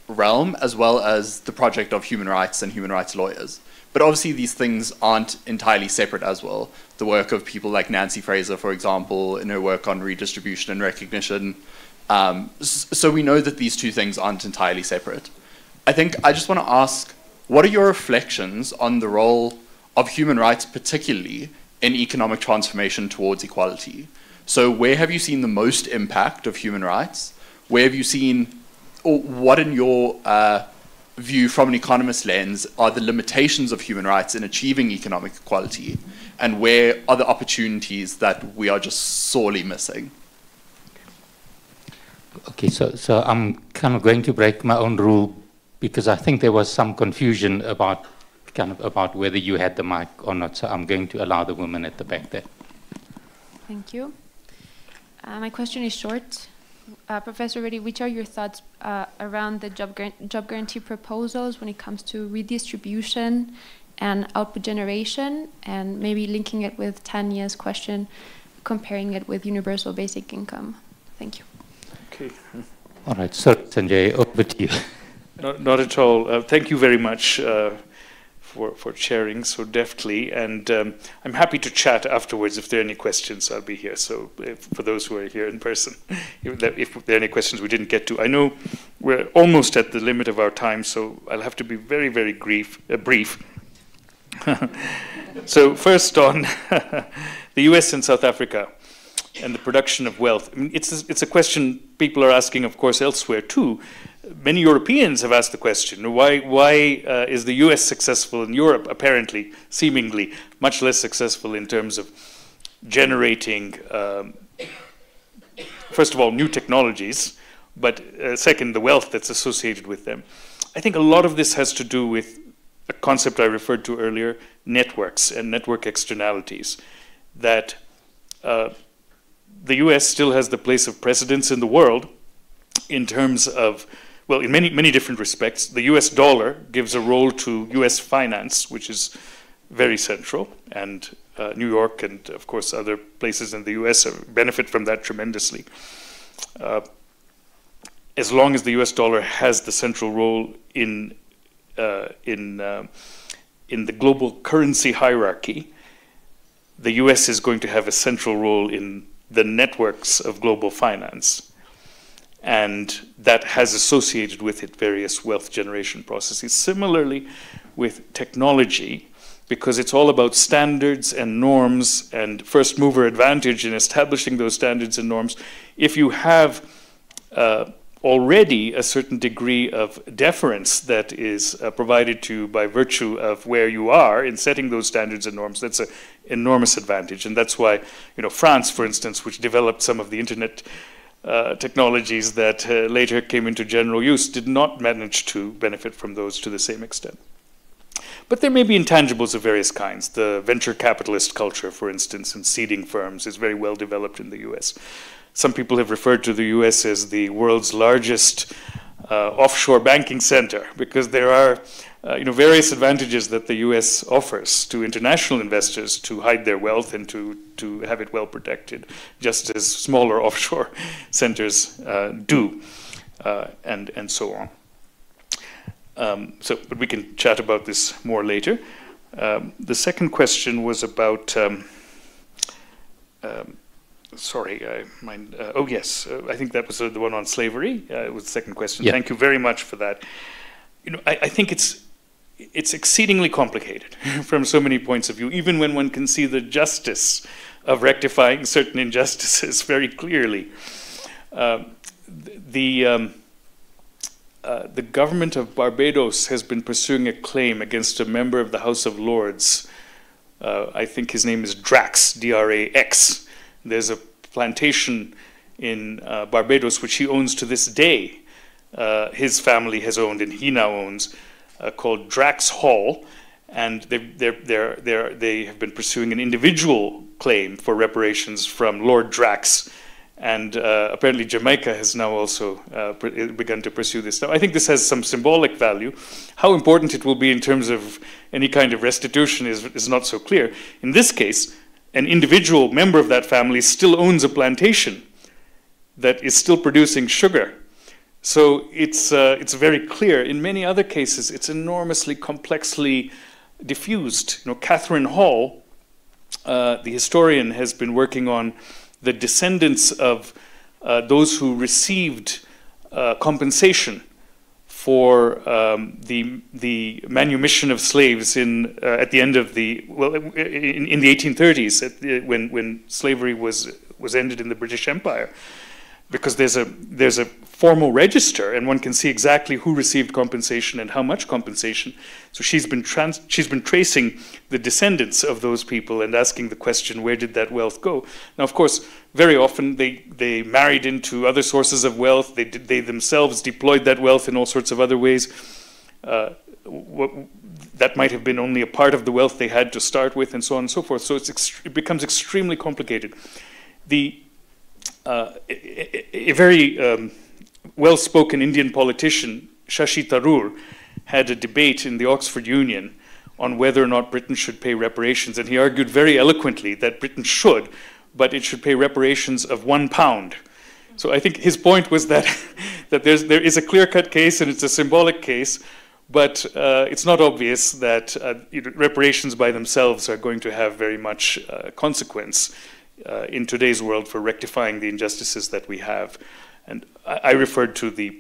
realm as well as the project of human rights and human rights lawyers. But obviously these things aren't entirely separate as well. The work of people like Nancy Fraser, for example, in her work on redistribution and recognition. So we know that these two things aren't entirely separate. I think I just want to ask, what are your reflections on the role of human rights, particularly in economic transformation towards equality? So where have you seen the most impact of human rights? Where have you seen, or what in your view from an economist lens are the limitations of human rights in achieving economic equality? And where are the opportunities that we are just sorely missing? Okay, so I'm kind of going to break my own rule because I think there was some confusion about whether you had the mic or not. So I'm going to allow the woman at the back there. Thank you. My question is short. Professor Reddy, which are your thoughts around the job guarantee proposals when it comes to redistribution and output generation, and maybe linking it with Tanya's question, comparing it with universal basic income? Thank you. Okay. All right, so Sanjay, over to you. Not at all. Thank you very much for sharing so deftly, and I'm happy to chat afterwards if there are any questions. I'll be here. So for those who are here in person, if there are any questions we didn't get to, I know we're almost at the limit of our time, so I'll have to be very, very brief. So first on the US and South Africa and the production of wealth. I mean, it's a question people are asking, of course, elsewhere too. Many Europeans have asked the question, why is the US successful in Europe, apparently, seemingly, much less successful in terms of generating, first of all, new technologies, but second, the wealth that's associated with them. I think a lot of this has to do with a concept I referred to earlier, networks and network externalities, that the US still has the place of precedence in the world in terms of, well, in many different respects. The US dollar gives a role to US finance, which is very central, and New York and, of course, other places in the US benefit from that tremendously. As long as the US dollar has the central role in the global currency hierarchy, the US is going to have a central role in the networks of global finance. And that has associated with it various wealth generation processes. Similarly with technology, because it's all about standards and norms and first mover advantage in establishing those standards and norms. If you have already a certain degree of deference that is provided to you by virtue of where you are in setting those standards and norms, that's an enormous advantage. And that's why, France, for instance, which developed some of the internet technologies that later came into general use, did not manage to benefit from those to the same extent. But there may be intangibles of various kinds. The venture capitalist culture, for instance, in seeding firms is very well developed in the US. Some people have referred to the US as the world's largest offshore banking center, because there are various advantages that the US offers to international investors to hide their wealth and to have it well protected, just as smaller offshore centers do, and so on. But we can chat about this more later. The second question was about sorry, oh yes, I think that was the one on slavery. It was the second question. Yeah. Thank you very much for that. I think it's exceedingly complicated from so many points of view, even when one can see the justice of rectifying certain injustices very clearly. The government of Barbados has been pursuing a claim against a member of the House of Lords. I think his name is Drax, D-R-A-X. There's a plantation in Barbados which he owns to this day. His family has owned, and he now owns, called Drax Hall, and they have been pursuing an individual claim for reparations from Lord Drax, and apparently Jamaica has now also begun to pursue this. Now, I think this has some symbolic value. How important it will be in terms of any kind of restitution is not so clear. In this case, an individual member of that family still owns a plantation that is still producing sugar. So it's very clear. In many other cases, it's enormously complexly diffused. Catherine Hall, the historian, has been working on the descendants of those who received compensation for the manumission of slaves at the end of in the 1830s, when slavery was ended in the British Empire. Because there's a formal register, and one can see exactly who received compensation and how much compensation. So she's been tracing the descendants of those people and asking the question, where did that wealth go? Now, of course, very often they married into other sources of wealth. They themselves deployed that wealth in all sorts of other ways. That might have been only a part of the wealth they had to start with, and so on and so forth. So it becomes extremely complicated. A very well-spoken Indian politician, Shashi Tharoor, had a debate in the Oxford Union on whether or not Britain should pay reparations, and he argued very eloquently that Britain should, but it should pay reparations of £1. So I think his point was that there is a clear-cut case, and it's a symbolic case, but it's not obvious that reparations by themselves are going to have very much consequence in today's world for rectifying the injustices that we have. And I referred to the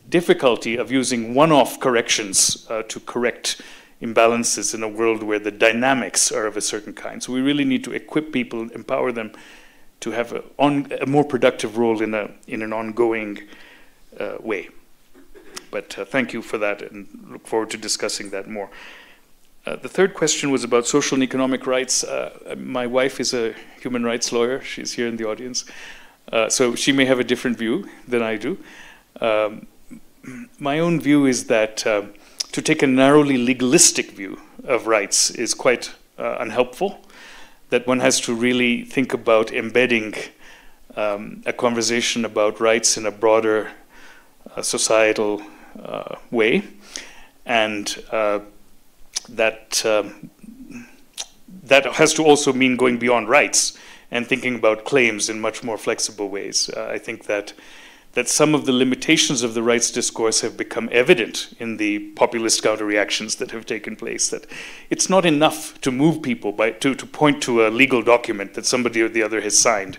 difficulty of using one-off corrections to correct imbalances in a world where the dynamics are of a certain kind. So we really need to equip people, empower them to have a more productive role in an ongoing way. But thank you for that, and look forward to discussing that more. The third question was about social and economic rights. My wife is a human rights lawyer. She's here in the audience. So she may have a different view than I do. My own view is that to take a narrowly legalistic view of rights is quite unhelpful, that one has to really think about embedding a conversation about rights in a broader societal way, and that has to also mean going beyond rights and thinking about claims in much more flexible ways. I think that some of the limitations of the rights discourse have become evident in the populist counter-reactions that have taken place, that it's not enough to move people to point to a legal document that somebody or the other has signed.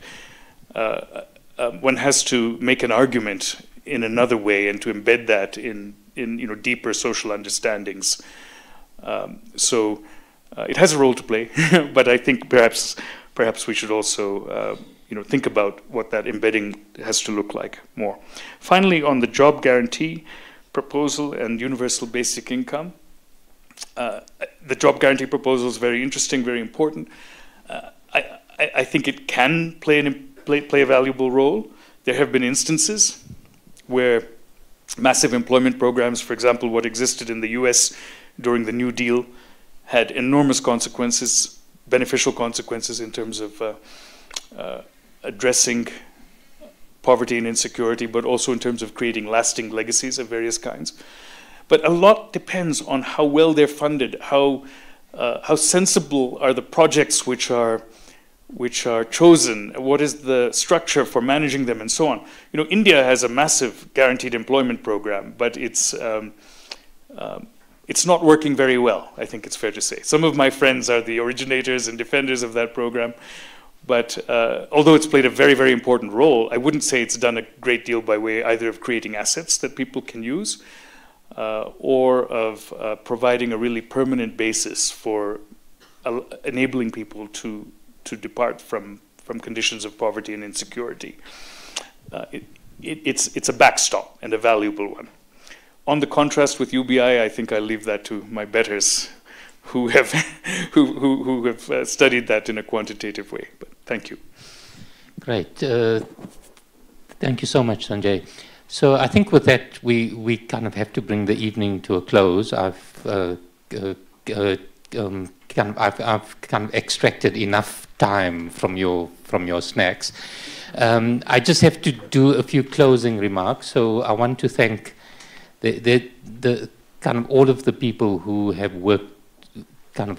One has to make an argument in another way and to embed that in deeper social understandings. So it has a role to play, but I think perhaps we should also think about what that embedding has to look like more. Finally, on the job guarantee proposal and universal basic income, the job guarantee proposal is very interesting, very important. I think it can play a valuable role. There have been instances where massive employment programs, for example, what existed in the US during the New Deal, had enormous consequences, beneficial consequences in terms of addressing poverty and insecurity, but also in terms of creating lasting legacies of various kinds. But a lot depends on how well they're funded, how sensible are the projects which are chosen, what is the structure for managing them, and so on. India has a massive guaranteed employment program, but it's it's not working very well, I think it's fair to say. Some of my friends are the originators and defenders of that program, but although it's played a very, very important role, I wouldn't say it's done a great deal by way either of creating assets that people can use or of providing a really permanent basis for enabling people to depart from conditions of poverty and insecurity. It's a backstop and a valuable one. On the contrast with UBI, I think I'll leave that to my betters who have who have studied that in a quantitative way. But thank you. Great. Thank you so much, Sanjay. So I think with that, we kind of have to bring the evening to a close. I've kind of extracted enough time from your snacks. I just have to do a few closing remarks. So I want to thank the kind of all of the people who have worked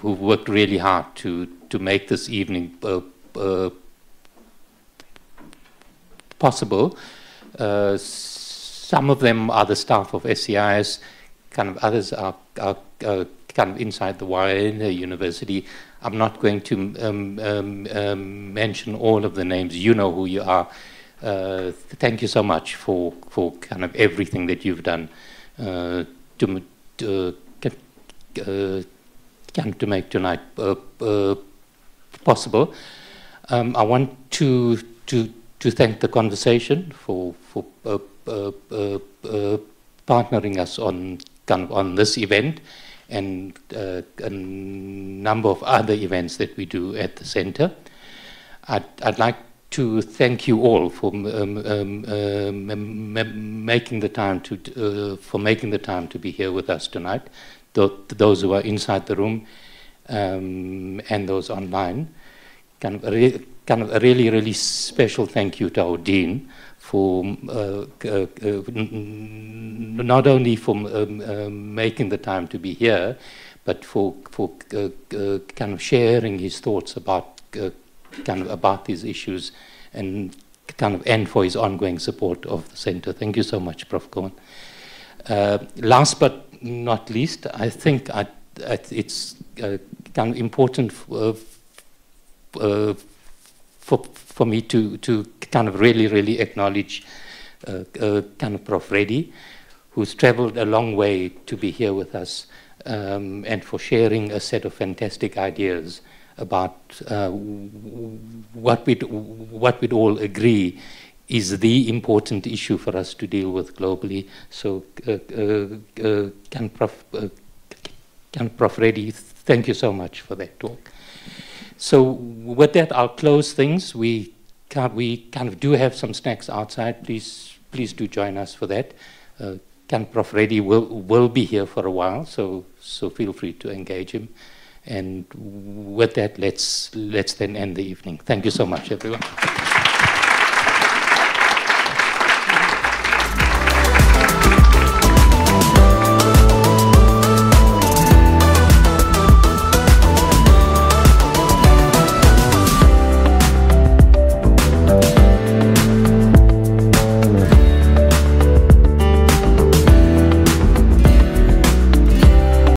who've worked really hard to make this evening possible. Some of them are the staff of SCIS, kind of others are kind of inside the YA University. I'm not going to mention all of the names. You know who you are. Thank you so much for kind of everything that you've done to make tonight possible. I want to thank the conversation for partnering us on this event and a number of other events that we do at the center. I'd like to thank you all for making the time to be here with us tonight. Those who are inside the room and those online. Kind of a really, really special thank you to our dean for not only for making the time to be here, but for kind of sharing his thoughts about about these issues and for his ongoing support of the center. Thank you so much, Prof. Cohen. Last but not least, I think it's kind of important for me to kind of really acknowledge kind of Prof. Reddy, who's traveled a long way to be here with us, and for sharing a set of fantastic ideas about what we'd all agree is the important issue for us to deal with globally. So, Prof. Reddy, thank you so much for that talk. So, with that, I'll close things. We kind of do have some snacks outside. Please do join us for that. Prof. Reddy will be here for a while, so feel free to engage him. And with that, let's then end the evening. Thank you so much, everyone.